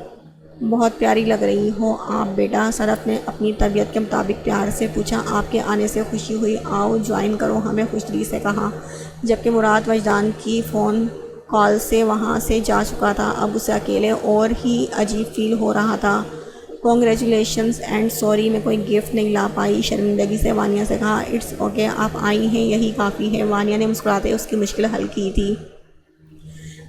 بہت پیاری لگ رہی ہو آپ بیٹا، صدف نے اپنی طبیعت کے مطابق پیار سے پوچھا۔ آپ کے آنے سے خوشی ہوئی، آؤ جوائن کرو ہمیں، خوش دلی سے کہا۔ جبکہ مراد وجدان کی فون کال سے وہاں سے جا چکا تھا، اب اسے اکیلے اور ہی عجیب فیل ہو رہا تھا۔ کانگریچولیشنز اینڈ سوری، میں کوئی گفٹ نہیں لا پائی، شرمندگی سے وانیا سے کہا۔ اٹس اوکے، آپ آئی ہیں یہی کافی ہے، وانیا نے مسکراتے اس کی مشکل حل کی تھی۔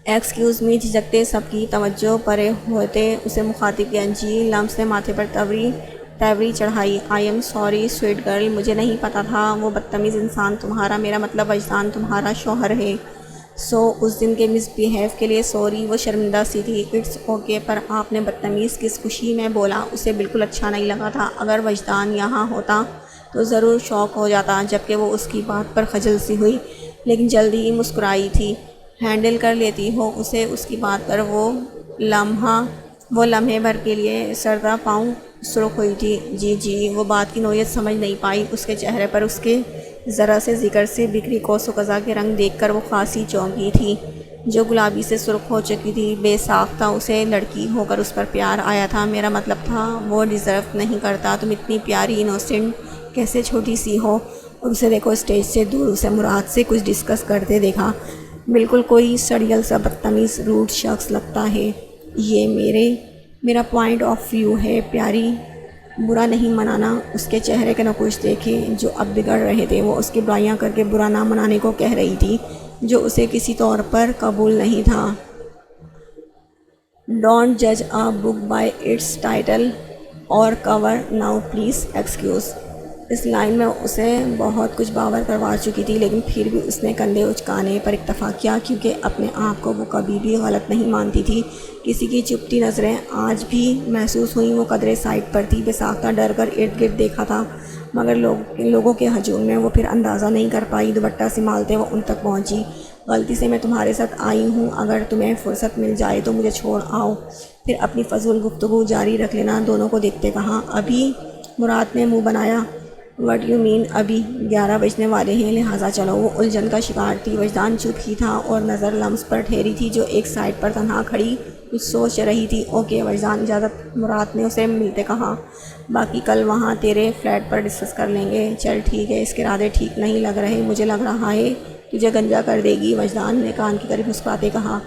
ایکسکیوز می، جھجکتے سب کی توجہ پرے ہوتے اسے مخاطب کیا۔ جی، لمس نے ماتھے پر تیوری چڑھائی۔ I am sorry sweet girl, مجھے نہیں پتہ تھا، وہ بدتمیز انسان تمہارا، میرا مطلب وجدان تمہارا شوہر ہے، سو اس دن کے مس بیہیو کے لیے سوری۔ وہ شرمندہ سی تھی۔ اٹس اوکے، پر آپ نے بدتمیز کس خوشی میں بولا؟ اسے بالکل اچھا نہیں لگا تھا۔ اگر وجدان یہاں ہوتا تو ضرور شوق ہو جاتا، جبکہ وہ اس کی بات پر خجل سی ہوئی، لیکن جلدی ہی مسکرائی تھی۔ ہینڈل کر لیتی ہو اسے، اس کی بات پر وہ لمحے بھر کے لیے سردہ پاؤں سرخ ہوئی تھی۔ جی، وہ بات کی نوعیت سمجھ نہیں پائی۔ اس کے چہرے پر اس کے ذرا سے ذکر سے بکھری کوس و قزح کے رنگ دیکھ کر وہ خاصی چونکی تھی، جو گلابی سے سرخ ہو چکی تھی۔ بے ساختہ اسے لڑکی ہو کر اس پر پیار آیا تھا، میرا مطلب تھا وہ ڈیزرو نہیں کرتا، تم اتنی پیاری انوسینٹ کیسے چھوٹی سی ہو۔ اور اسے دیکھو، اسٹیج سے دور اسے مراد سے کچھ ڈسکس کرتے دیکھا، بالکل کوئی سڑیل سا بدتمیز روڈ شخص لگتا ہے یہ، میرا پوائنٹ آف ویو ہے پیاری، برا نہیں منانا۔ اس کے چہرے کے نقوش دیکھے جو اب بگڑ رہے تھے، وہ اس کی برائیاں کر کے برا نہ منانے کو کہہ رہی تھی، جو اسے کسی طور پر قبول نہیں تھا۔ ڈونٹ جج a book by its title اور کور، ناؤ پلیز ایکسکیوز۔ اس لائن میں اسے بہت کچھ باور کروا چکی تھی، لیکن پھر بھی اس نے کندھے اچکانے پر اکتفا کیا، کیونکہ اپنے آپ کو وہ کبھی بھی غلط نہیں مانتی تھی۔ کسی کی چپتی نظریں آج بھی محسوس ہوئیں، وہ قدرے سائڈ پر تھی، بے ساختہ ڈر کر ارد گرد دیکھا تھا، مگر لوگوں کے ہجوم میں وہ پھر اندازہ نہیں کر پائی۔ دوپٹہ سنبھالتے وہ ان تک پہنچی۔ غلطی سے میں تمہارے ساتھ آئی ہوں، اگر تمہیں فرصت مل جائے تو مجھے چھوڑ آؤ، پھر اپنی فضول گفتگو جاری رکھ لینا، دونوں کو دیکھتے کہا۔ ابھی؟ مراد نے منہ بنایا۔ وٹ یو مین ابھی؟ 11 بجنے والے ہیں، لہٰذا چلو۔ وہ الجھن کا شکار تھی۔ وجدان چپ ہی تھا اور نظر لمس پر ٹھہری تھی، جو ایک سائڈ پر تنہا کھڑی کچھ سوچ رہی تھی۔ اوکے وجدان، اجازت، مراد نے اسے ملتے کہا، باقی کل وہاں تیرے فلیٹ پر ڈسکس کر لیں گے۔ چل ٹھیک ہے، اس کے ارادے ٹھیک نہیں لگ رہے، مجھے لگ رہا ہے تجھے گنجا کر دے گی، وجدان نے کان کی قریب مسکراتے کہا۔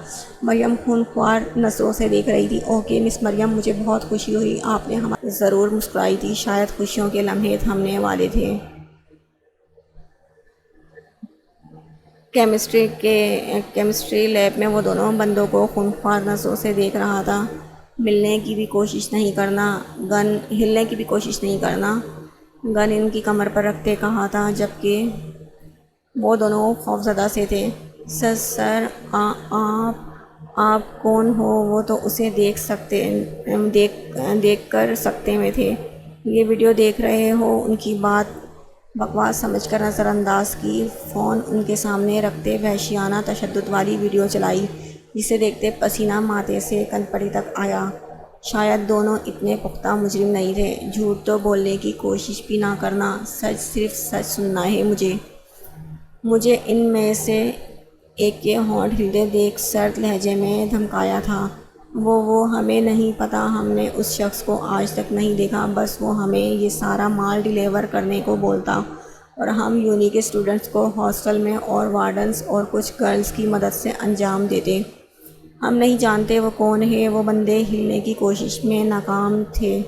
مریم خونخوار نظروں سے دیکھ رہی تھی۔ اوکے مس مریم، مجھے بہت خوشی ہوئی آپ نے ہماری ضرور مسکرائی تھی، شاید خوشیوں کے لمحے تھمنے والے تھے۔ کیمسٹری لیب میں وہ دونوں بندوں کو خونخوار نظروں سے دیکھ رہا تھا۔ ہلنے کی بھی کوشش نہیں کرنا، گن ان کی کمر پر رکھتے کہا تھا، جبکہ وہ دونوں خوفزدہ سے تھے۔ سر آپ کون ہو؟ وہ تو اسے دیکھ کر سکتے میں تھے۔ یہ ویڈیو دیکھ رہے ہو؟ ان کی بات بکواس سمجھ کر نظر انداز کی، فون ان کے سامنے رکھتے وحشیانہ تشدد والی ویڈیو چلائی، جسے دیکھتے پسینہ ماتھے سے کنپٹی تک آیا۔ شاید دونوں اتنے پختہ مجرم نہیں تھے۔ جھوٹ تو بولنے کی کوشش بھی نہ کرنا، سچ، صرف سچ سننا ہے مجھے۔ مجھے ان میں سے ایک کے ہونٹ ہلتے دیکھ سرد لہجے میں دھمکایا تھا۔ وہ ہمیں نہیں پتہ، ہم نے اس شخص کو آج تک نہیں دیکھا، بس وہ ہمیں یہ سارا مال ڈیلیور کرنے کو بولتا اور ہم یونی کے اسٹوڈنٹس کو ہاسٹل میں اور وارڈنز اور کچھ گرلز کی مدد سے انجام دیتے۔ ہم نہیں جانتے وہ کون ہے۔ وہ بندے ہلنے کی کوشش میں ناکام تھے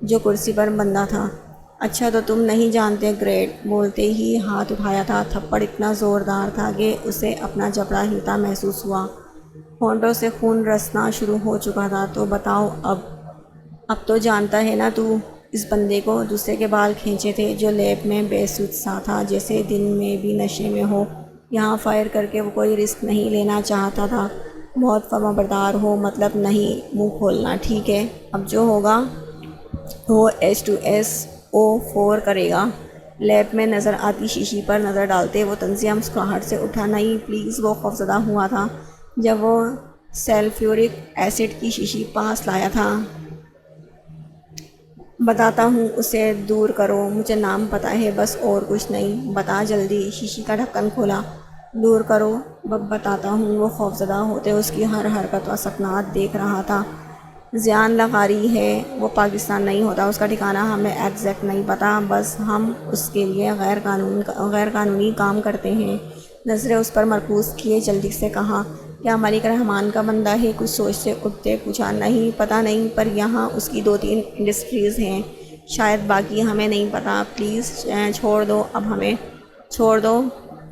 جو کرسی پر بندھا تھا۔ اچھا تو تم نہیں جانتے، گریٹ بولتے ہی ہاتھ اٹھایا تھا۔ تھپڑ اتنا زوردار تھا کہ اسے اپنا جبڑا ہلتا محسوس ہوا۔ ہونٹوں سے خون رسنا شروع ہو چکا تھا۔ تو بتاؤ اب تو جانتا ہے نا تو؟ اس بندے کو دوسرے کے بال کھینچے تھے جو لیب میں بے سوچ سا تھا، جیسے دن میں بھی نشے میں ہو۔ یہاں فائر کر کے وہ کوئی رسک نہیں لینا چاہتا تھا۔ بہت فرمانبردار ہو، مطلب نہیں منہ کھولنا، ٹھیک ہے؟ اب جو ہوگا وہ H2SO4 کرے گا۔ لیب میں نظر آتی شیشی پر نظر ڈالتے وہ طنزیہ مسکراہٹ سے اٹھا۔ نہیں پلیز، وہ خوفزدہ ہوا تھا جب وہ سلفیورک ایسڈ کی شیشی پاس لایا تھا۔ بتاتا ہوں، اسے دور کرو، مجھے نام پتہ ہے بس، اور کچھ نہیں۔ بتا جلدی۔ شیشی کا ڈھکن کھولا۔ دور کرو، بتاتا ہوں۔ وہ خوفزدہ ہوتے اس کی ہر حرکت و سکنات دیکھ رہا تھا۔ ذیان لغاری ہے، وہ پاکستان نہیں ہوتا، اس کا ٹھکانہ ہمیں ایگزیکٹ نہیں پتہ، بس ہم اس کے لیے غیر قانونی کام کرتے ہیں۔ نظریں اس پر مرکوز کیے جلدی سے کہا، کیا ملک رحمان کا بندہ ہے؟ کچھ سوچتے اٹھتے پوچھا۔ نہیں پتہ نہیں، پر یہاں اس کی 2-3 انڈسٹریز ہیں، شاید باقی ہمیں نہیں پتہ۔ پلیز چھوڑ دو اب ہمیں، چھوڑ دو۔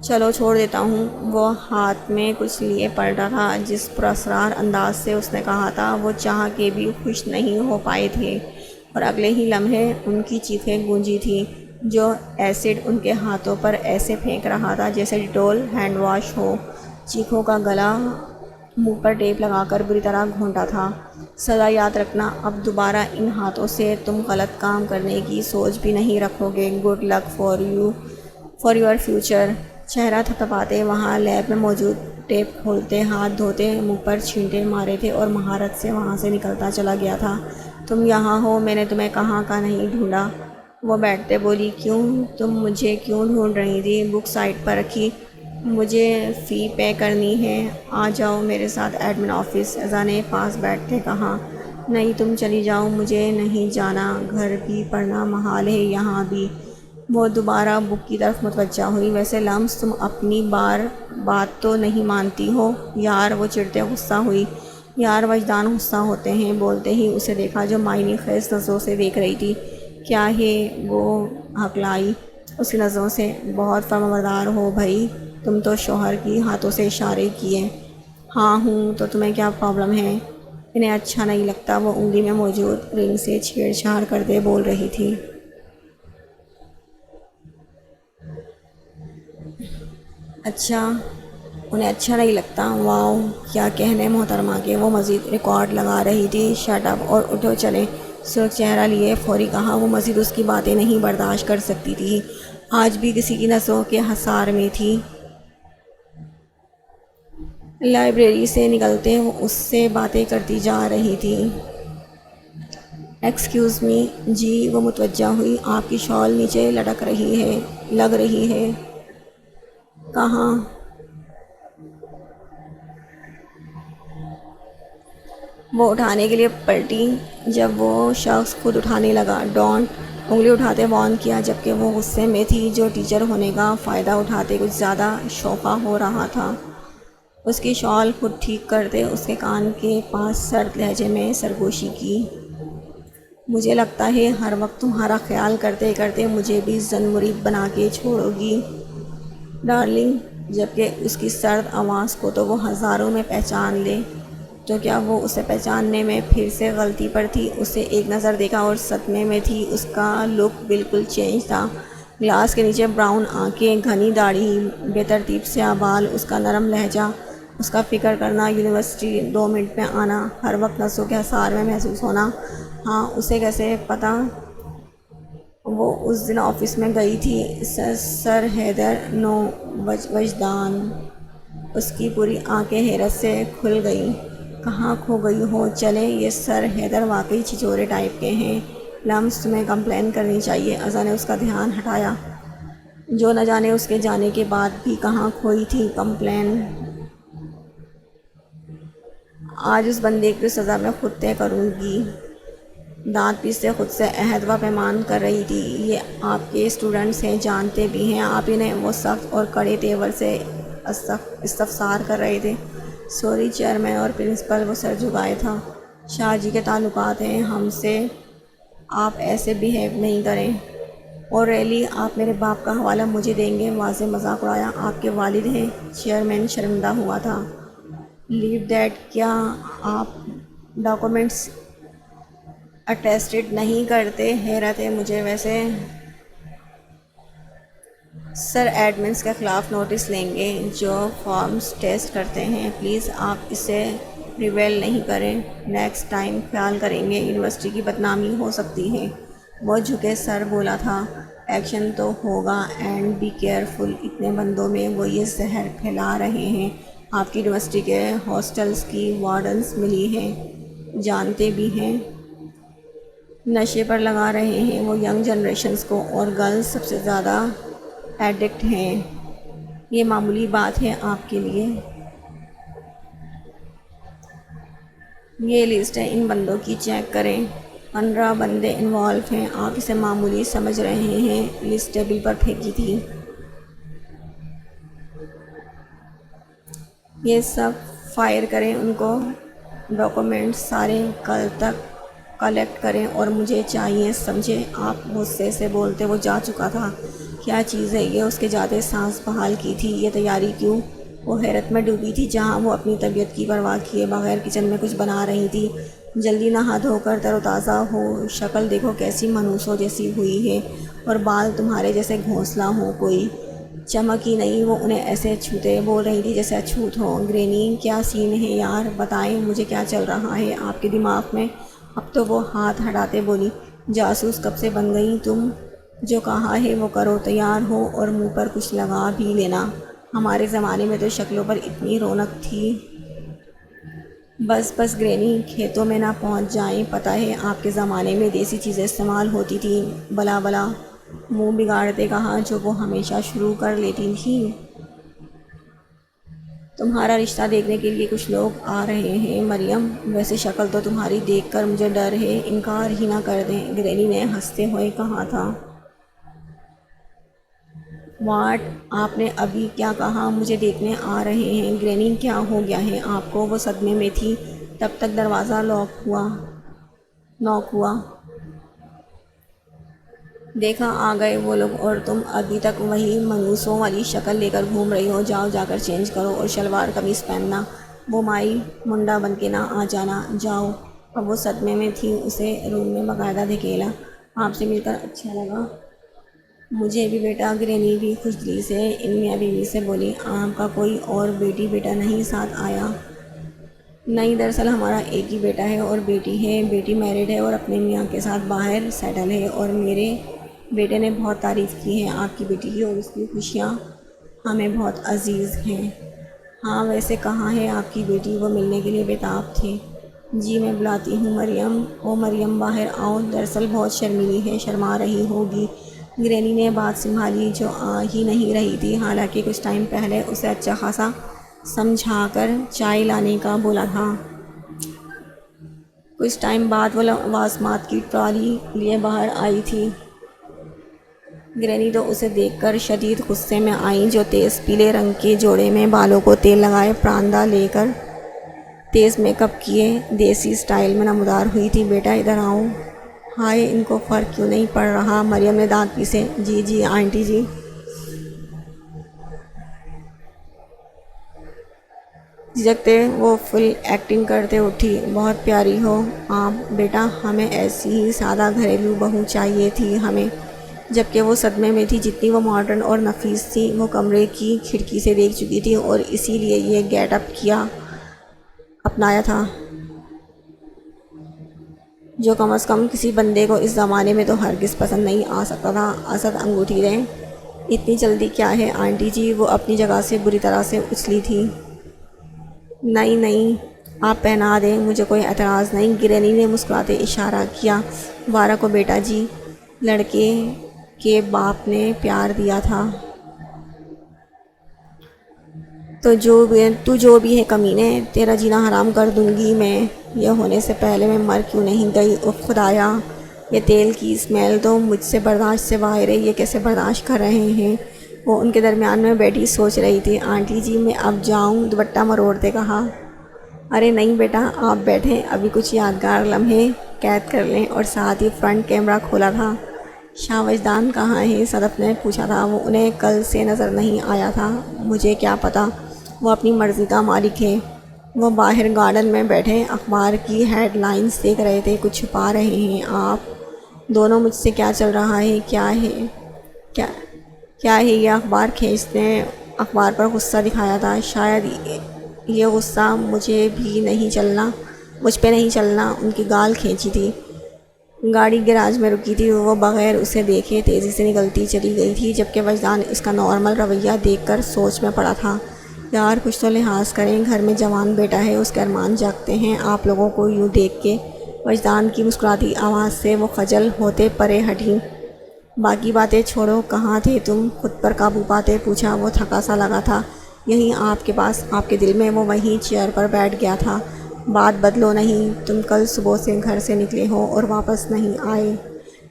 چلو چھوڑ دیتا ہوں۔ وہ ہاتھ میں کچھ لیے پلٹا تھا۔ جس پراسرار انداز سے اس نے کہا تھا وہ چاہ کے بھی خوش نہیں ہو پائے تھے، اور اگلے ہی لمحے ان کی چیخیں گونجی تھیں۔ جو ایسڈ ان کے ہاتھوں پر ایسے پھینک رہا تھا جیسے ڈیٹول ہینڈ واش ہو۔ چیخوں کا گلا منہ پر ٹیپ لگا کر بری طرح گھونٹا تھا۔ سزا یاد رکھنا، اب دوبارہ ان ہاتھوں سے تم غلط کام کرنے کی سوچ بھی نہیں رکھو گے۔ Good luck for your future. چہرہ تھپتھپاتے وہاں لیب میں موجود ٹیپ کھولتے، ہاتھ دھوتے، منہ پر چھینٹے مارے تھے اور مہارت سے وہاں سے نکلتا چلا گیا تھا۔ تم یہاں ہو، میں نے تمہیں کہاں کا نہیں ڈھونڈا۔ وہ بیٹھتے بولی، کیوں؟ تم مجھے کیوں ڈھونڈ رہی تھی؟ بک سائٹ پر رکھی، مجھے فی پے کرنی ہے۔ آ جاؤ میرے ساتھ ایڈمن آفس۔ اذا نے پاس بیٹھتے کہا۔ نہیں تم چلی جاؤ، مجھے نہیں جانا، گھر بھی پڑھنا محال ہے یہاں بھی۔ وہ دوبارہ بک کی طرف متوجہ ہوئی۔ ویسے لمس، تم اپنی بات تو نہیں مانتی ہو یار؟ وہ چڑھتے غصہ ہوئی۔ یار وجدان غصہ ہوتے ہیں۔ بولتے ہی اسے دیکھا جو معنی خیز نظروں سے دیکھ رہی تھی۔ کیا ہے؟ وہ ہکلائی اس کی نظروں سے۔ بہت فرمانبردار ہو بھائی، تم تو شوہر کی ہاتھوں سے اشارے کیے۔ ہاں ہوں، تو تمہیں کیا پرابلم ہے؟ انہیں اچھا نہیں لگتا، وہ انگلی میں موجود رنگ سے چھیڑ چھاڑ کرتے بول رہی تھی۔ اچھا، انہیں اچھا نہیں لگتا؟ واؤ، کیا کہنے محترمہ کے۔ وہ مزید ریکارڈ لگا رہی تھی۔ شٹ اپ اور اٹھو چلیں۔ سرخ چہرہ لیے فوری کہا۔ وہ مزید اس کی باتیں نہیں برداشت کر سکتی تھی، آج بھی کسی کی نظروں کے حصار میں تھی۔ لائبریری سے نکلتے وہ اس سے باتیں کرتی جا رہی تھی۔ ایکسکیوز می، جی؟ وہ متوجہ ہوئی۔ آپ کی شال نیچے لٹک رہی ہے، لگ رہی ہے۔ کہاں؟ وہ اٹھانے کے لیے پلٹی جب وہ شخص خود اٹھانے لگا۔ ڈونٹ! انگلی اٹھاتے وارن کیا، جبکہ وہ غصے میں تھی۔ جو ٹیچر ہونے کا فائدہ اٹھاتے کچھ زیادہ شوخا ہو رہا تھا۔ اس کی شال خود ٹھیک کرتے اس کے کان کے پاس سرد لہجے میں سرگوشی کی۔ مجھے لگتا ہے ہر وقت تمہارا خیال کرتے کرتے مجھے بھی زن مرید بنا کے چھوڑو گی ڈارلنگ۔ جبکہ اس کی سرد آواز کو تو وہ ہزاروں میں پہچان لے، تو کیا وہ اسے پہچاننے میں پھر سے غلطی پر تھی؟ اسے ایک نظر دیکھا اور صدمے میں تھی۔ اس کا لک بالکل چینج تھا۔ گلاس کے نیچے براؤن آنکھیں، گھنی داڑھی، بے ترتیب سیاہ بال، اس کا نرم لہجہ، اس کا فکر کرنا، یونیورسٹی 2 منٹ میں آنا، ہر وقت نسوں کے حصار میں محسوس ہونا۔ ہاں، اسے کیسے پتہ؟ وہ اس دن آفس میں گئی تھی۔ سر حیدر، نو وجدان۔ اس کی پوری آنکھیں حیرت سے کھل گئیں۔ کہاں کھو گئی ہو؟ چلیں، یہ سر حیدر واقعی چھچورے ٹائپ کے ہیں۔ لمس، تمہیں کمپلین کرنی چاہیے۔ اذا نے اس کا دھیان ہٹایا۔ جو نہ جانے اس کے جانے کے بعد بھی کہاں کھوئی تھی کمپلین۔ آج اس بندے کی سزا میں خود طے کروں گی۔ دانت پیستے خود سے عہد و پیمان کر رہی تھی۔ یہ آپ کے اسٹوڈنٹس ہیں، جانتے بھی ہیں آپ انہیں۔ وہ سخت اور کڑے تیور سے استفسار کر رہے تھے۔ سوری چیئرمین اور پرنسپل، وہ سر جھکائے تھا۔ شاہ جی کے تعلقات ہیں ہم سے، آپ ایسے بیہیو نہیں کریں۔ اور ریلی آپ میرے باپ کا حوالہ مجھے دیں گے؟ واضح مذاق اڑایا۔ آپ کے والد ہیں؟ چیئرمین شرمندہ ہوا تھا۔ لیو دیٹ، کیا آپ ڈاکومنٹس اٹیسٹڈ نہیں کرتے؟ حیرت ہے مجھے ویسے۔ سر ایڈمنس کے خلاف نوٹس لیں گے جو فارمز ٹیسٹ کرتے ہیں۔ پلیز آپ اسے ریویل نہیں کریں، نیکسٹ ٹائم خیال کریں گے، یونیورسٹی کی بدنامی ہو سکتی ہے۔ وہ جھکے سر بولا تھا، ایکشن تو ہوگا، اینڈ بی کیئرفل، اتنے بندوں میں وہ یہ زہر پھیلا رہے ہیں۔ آپ کی یونیورسٹی کے ہاسٹلز کی وارڈنز ملی ہیں، جانتے بھی ہیں، نشے پر لگا رہے ہیں وہ ینگ جنریشنز کو، اور گرلز سب سے زیادہ ایڈکٹ ہیں۔ یہ معمولی بات ہے آپ کے لیے؟ یہ لسٹ ہے ان بندوں کی، چیک کریں۔ 15 بندے انوالو ہیں، آپ اسے معمولی سمجھ رہے ہیں؟ لسٹ ٹیبل پر پھینکی تھی۔ یہ سب فائر کریں ان کو، ڈاکومنٹس سارے کل تک کلیکٹ کریں، اور مجھے چاہیے، سمجھے؟ آپ غصے سے بولتے وہ جا چکا تھا۔ کیا چیز ہے یہ؟ اس کے جاتے سانس بحال کی تھی۔ یہ تیاری کیوں؟ وہ حیرت میں ڈوبی تھی، جہاں وہ اپنی طبیعت کی پرواہ کیے بغیر کچن میں کچھ بنا رہی تھی۔ جلدی نہا دھو کر تر و تازہ ہو، شکل دیکھو کیسی منحوسوں جیسی ہوئی ہے، اور بال تمہارے جیسے گھونسلہ ہوں، کوئی چمک ہی نہیں۔ وہ انہیں ایسے چھوتے بول رہی تھی جیسے اچھوت ہو۔ گرینی، کیا سین ہے یار، بتائیں مجھے کیا چل رہا ہے آپ کے دماغ میں؟ اب تو وہ ہاتھ ہٹاتے بولی، جاسوس کب سے بن گئی تم؟ جو کہا ہے وہ کرو، تیار ہو اور منہ پر کچھ لگا بھی لینا۔ ہمارے زمانے میں تو شکلوں پر اتنی رونق تھی۔ بس بس گرینی، کھیتوں میں نہ پہنچ جائیں، پتہ ہے آپ کے زمانے میں دیسی چیزیں استعمال ہوتی تھیں۔ بلا بلا، منہ بگاڑتے کہا، جو وہ ہمیشہ شروع کر لیتی تھیں۔ تمہارا رشتہ دیکھنے کے لیے کچھ لوگ آ رہے ہیں مریم، ویسے شکل تو تمہاری دیکھ کر مجھے ڈر ہے، انکار ہی نہ کر دیں، گرینی نے ہنستے ہوئے کہا تھا۔ واٹ؟ آپ نے ابھی کیا کہا؟ مجھے دیکھنے آ رہے ہیں؟ گرینی، کیا ہو گیا ہے آپ کو؟ وہ صدمے میں تھی، تب تک دروازہ نوک ہوا۔ دیکھا آ گئے وہ لوگ، اور تم ابھی تک وہی منحوسوں والی شکل لے کر گھوم رہی ہو۔ جاؤ، جا کر چینج کرو اور شلوار قمیص پہننا، وہ مائی منڈا بن کے نہ آ جانا، جاؤ۔ اب وہ صدمے میں تھی، اسے روم میں باقاعدہ دھکیلا۔ آپ سے مل کر اچھا لگا۔ مجھے بھی بیٹا، گرینی بھی خوش دلی سے ان میاں بیوی سے بولی۔ آپ کا کوئی اور بیٹی بیٹا نہیں ساتھ آیا؟ نہیں، دراصل ہمارا ایک ہی بیٹا ہے اور بیٹی ہے۔ بیٹی میرڈ ہے اور اپنے میاں کے ساتھ باہر سیٹل ہے، اور میرے بیٹے نے بہت تعریف کی ہے آپ کی بیٹی کی، اور اس کی خوشیاں ہمیں بہت عزیز ہیں۔ ہاں، ویسے کہاں ہے آپ کی بیٹی؟ وہ ملنے کے لیے بےتاب تھے۔ جی میں بلاتی ہوں مریم۔ او مریم، باہر آؤ، دراصل بہت شرمیلی ہے، شرما رہی ہوگی۔ گرینی نے بات سنبھالی، جو آ ہی نہیں رہی تھی، حالانکہ کچھ ٹائم پہلے اسے اچھا خاصا سمجھا کر چائے لانے کا بولا تھا۔ کچھ ٹائم بعد وہ لوازمات کی ٹرالی لیے باہر آئی تھی۔ گرینی تو اسے دیکھ کر شدید غصے میں آئیں، جو تیز پیلے رنگ کے جوڑے میں بالوں کو تیل لگائے پراندہ لے کر تیز میک اپ کیے دیسی سٹائل میں نمودار ہوئی تھی۔ بیٹا ادھر آؤ۔ ہائے، ان کو فرق کیوں نہیں پڑ رہا؟ مریم نے دانت پیسے۔ جی جی آنٹی جی۔ جھجکتے وہ فل ایکٹنگ کرتے اٹھی۔ بہت پیاری ہو آپ بیٹا، ہمیں ایسی ہی سادہ گھریلو بہو چاہیے تھی ہمیں۔ جبکہ وہ صدمے میں تھی، جتنی وہ ماڈرن اور نفیس تھی، وہ کمرے کی کھڑکی سے دیکھ چکی تھی، اور اسی لیے یہ گیٹ اپ اپنایا تھا، جو کم از کم کسی بندے کو اس زمانے میں تو ہرگز پسند نہیں آ سکتا تھا۔ اسد انگوٹھی دیں۔ اتنی جلدی کیا ہے آنٹی جی؟ وہ اپنی جگہ سے بری طرح سے اچھلی تھی۔ نہیں نہیں، آپ پہنا دیں، مجھے کوئی اعتراض نہیں۔ گرینی نے مسکراتے اشارہ کیا۔ وارہ کو بیٹا جی۔ لڑکے کہ باپ نے پیار دیا تھا۔ تو جو بھی ہے کمینے، تیرا جینا حرام کر دوں گی میں، یہ ہونے سے پہلے میں مر کیوں نہیں گئی۔ اف خدایا، یہ تیل کی اسمیل تو مجھ سے برداشت سے باہر ہے، یہ کیسے برداشت کر رہے ہیں۔ وہ ان کے درمیان میں بیٹھی سوچ رہی تھی۔ آنٹی جی میں اب جاؤں؟ دوپٹہ مروڑتے کہا۔ ارے نہیں بیٹا، آپ بیٹھیں، ابھی کچھ یادگار لمحے قید کر لیں۔ اور ساتھ ہی فرنٹ کیمرہ کھولا تھا۔ شاہ وجدان کہاں ہے؟ صدف نے پوچھا تھا۔ وہ انہیں کل سے نظر نہیں آیا تھا۔ مجھے کیا پتہ، وہ اپنی مرضی کا مالک ہے۔ وہ باہر گارڈن میں بیٹھے اخبار کی ہیڈ لائنز دیکھ رہے تھے۔ کچھ چھپا رہے ہیں آپ دونوں مجھ سے؟ کیا چل رہا ہے؟ کیا ہے یہ؟ اخبار کھینچنے اخبار پر غصہ دکھایا تھا۔ شاید یہ غصہ مجھ پہ نہیں چلنا۔ ان کی گال کھینچی تھی۔ گاڑی گیراج میں رکی تھی۔ وہ بغیر اسے دیکھے تیزی سے نکلتی چلی گئی تھی، جبکہ وجدان اس کا نارمل رویہ دیکھ کر سوچ میں پڑا تھا۔ یار کچھ تو لحاظ کریں، گھر میں جوان بیٹا ہے، اس کے ارمان جاگتے ہیں آپ لوگوں کو یوں دیکھ کے۔ وجدان کی مسکراتی آواز سے وہ خجل ہوتے پرے ہٹیں۔ باقی باتیں چھوڑو، کہاں تھے تم؟ خود پر قابو پاتے پوچھا۔ وہ تھکا سا لگا تھا۔ یہیں آپ کے پاس، آپ کے دل میں۔ وہ وہیں چیئر پر بیٹھ گیا تھا۔ بات بدلو نہیں، تم کل صبح سے گھر سے نکلے ہو اور واپس نہیں آئے۔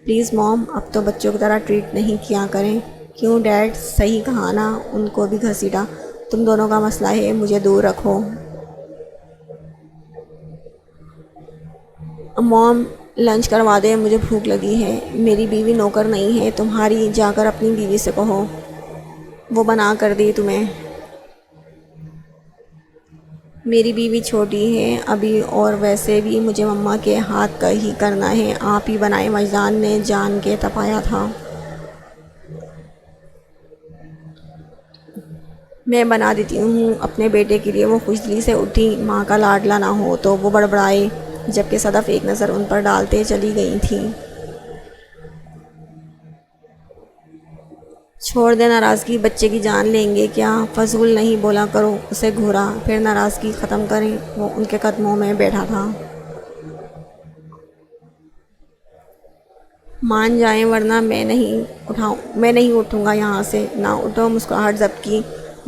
پلیز موم، اب تو بچوں کی طرح ٹریٹ نہیں کیا کریں۔ کیوں ڈیڈ؟ صحیح کہا نا؟ ان کو بھی گھسیٹا۔ تم دونوں کا مسئلہ ہے، مجھے دور رکھو۔ موم لنچ کروا دے، مجھے بھوک لگی ہے۔ میری بیوی نوکر نہیں ہے تمہاری، جا کر اپنی بیوی سے کہو وہ بنا کر دے تمہیں۔ میری بیوی چھوٹی ہے ابھی، اور ویسے بھی مجھے مما کے ہاتھ کا ہی کرنا ہے، آپ ہی بنائیں۔ وجدان نے جان کے تپایا تھا۔ میں بنا دیتی ہوں اپنے بیٹے کے لیے۔ وہ خوشدلی سے اٹھی۔ ماں کا لاڈلا نہ ہو تو وہ بڑبڑائے، جبکہ صدف ایک نظر ان پر ڈالتے چلی گئی تھیں۔ چھوڑ دے ناراضگی، بچے کی جان لیں گے کیا؟ فضول نہیں بولا کرو، اسے گھورا۔ پھر ناراضگی ختم کریں۔ وہ ان کے قدموں میں بیٹھا تھا۔ مان جائیں ورنہ میں نہیں اٹھوں گا یہاں سے۔ نہ اٹھو۔ مسکراہٹ ضبط کی۔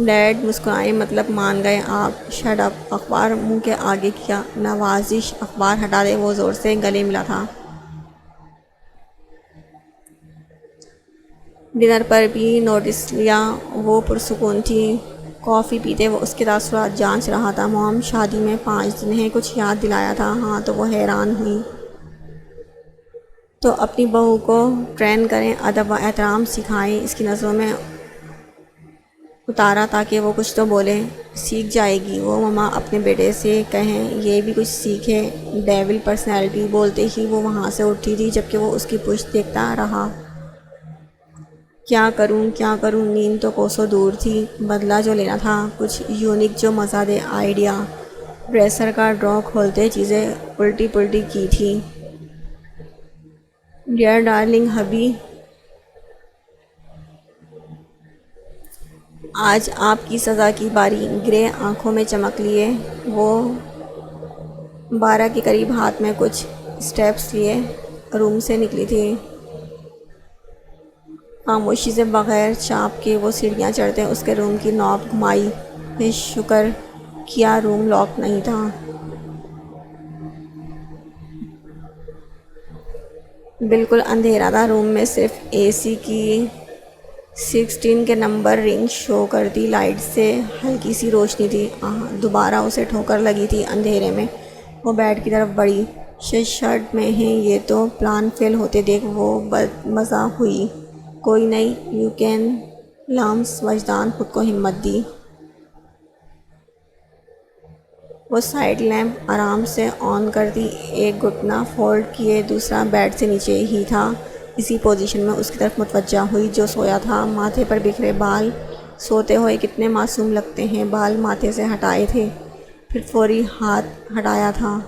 ڈیڈ مسکرائے مطلب مان گئے آپ؟ Shut up. اخبار منہ کے آگے کیا۔ نوازش اخبار ہٹا دے۔ وہ زور سے گلے ملا تھا۔ ڈنر پر بھی نوٹس لیا؟ وہ پرسکون تھی۔ کافی پیتے وہ اس کے تاثرات جانچ رہا تھا۔ موم شادی میں 5 دن ہیں، کچھ یاد دلایا تھا؟ ہاں۔ تو وہ حیران ہوئی۔ تو اپنی بہو کو ٹرین کریں، ادب و احترام سکھائیں، اس کی نظروں میں اتارا تاکہ وہ کچھ تو بولے۔ سیکھ جائے گی وہ، مما اپنے بیٹے سے کہیں یہ بھی کچھ سیکھے۔ Devil personality. بولتے ہی وہ وہاں سے اٹھی تھی، جبکہ وہ اس کی پشت دیکھتا رہا۔ کیا کروں؟ نیند تو کوسوں دور تھی۔ بدلہ جو لینا تھا، کچھ یونیک جو مزہ دے آئیڈیا۔ ڈریسر کا ڈرا کھولتے چیزیں الٹی پلٹی کی تھی۔ ڈیئر ڈارلنگ ہبی، آج آپ کی سزا کی باری۔ گرے آنکھوں میں چمک لیے وہ 12 کے قریب ہاتھ میں کچھ اسٹیپس لیے روم سے نکلی تھی۔ خاموشی سے بغیر چاپ کے وہ سیڑھیاں چڑھتے اس کے روم کی نوب گھمائی۔ پھر شکر کیا روم لاک نہیں تھا۔ بالکل اندھیرا تھا۔ روم میں صرف اے سی کی 16 کے نمبر رنگ شو کرتی لائٹ سے ہلکی سی روشنی تھی۔ دوبارہ اسے ٹھوکر لگی تھی اندھیرے میں۔ وہ بیڈ کی طرف بڑھی۔ شرٹ میں ہیں یہ تو پلان فیل ہوتے دیکھ وہ بدمزہ ہوئی۔ کوئی نہیں، یو کین لامس۔ وجدان خود کو ہمت دی۔ وہ سائڈ لیمپ آرام سے آن کر دی۔ ایک گھٹنا فولڈ کیے دوسرا بیڈ سے نیچے ہی تھا، اسی پوزیشن میں اس کی طرف متوجہ ہوئی جو سویا تھا۔ ماتھے پر بکھرے بال، سوتے ہوئے کتنے معصوم لگتے ہیں۔ بال ماتھے سے ہٹائے تھے، پھر فوری ہاتھ ہٹایا تھا۔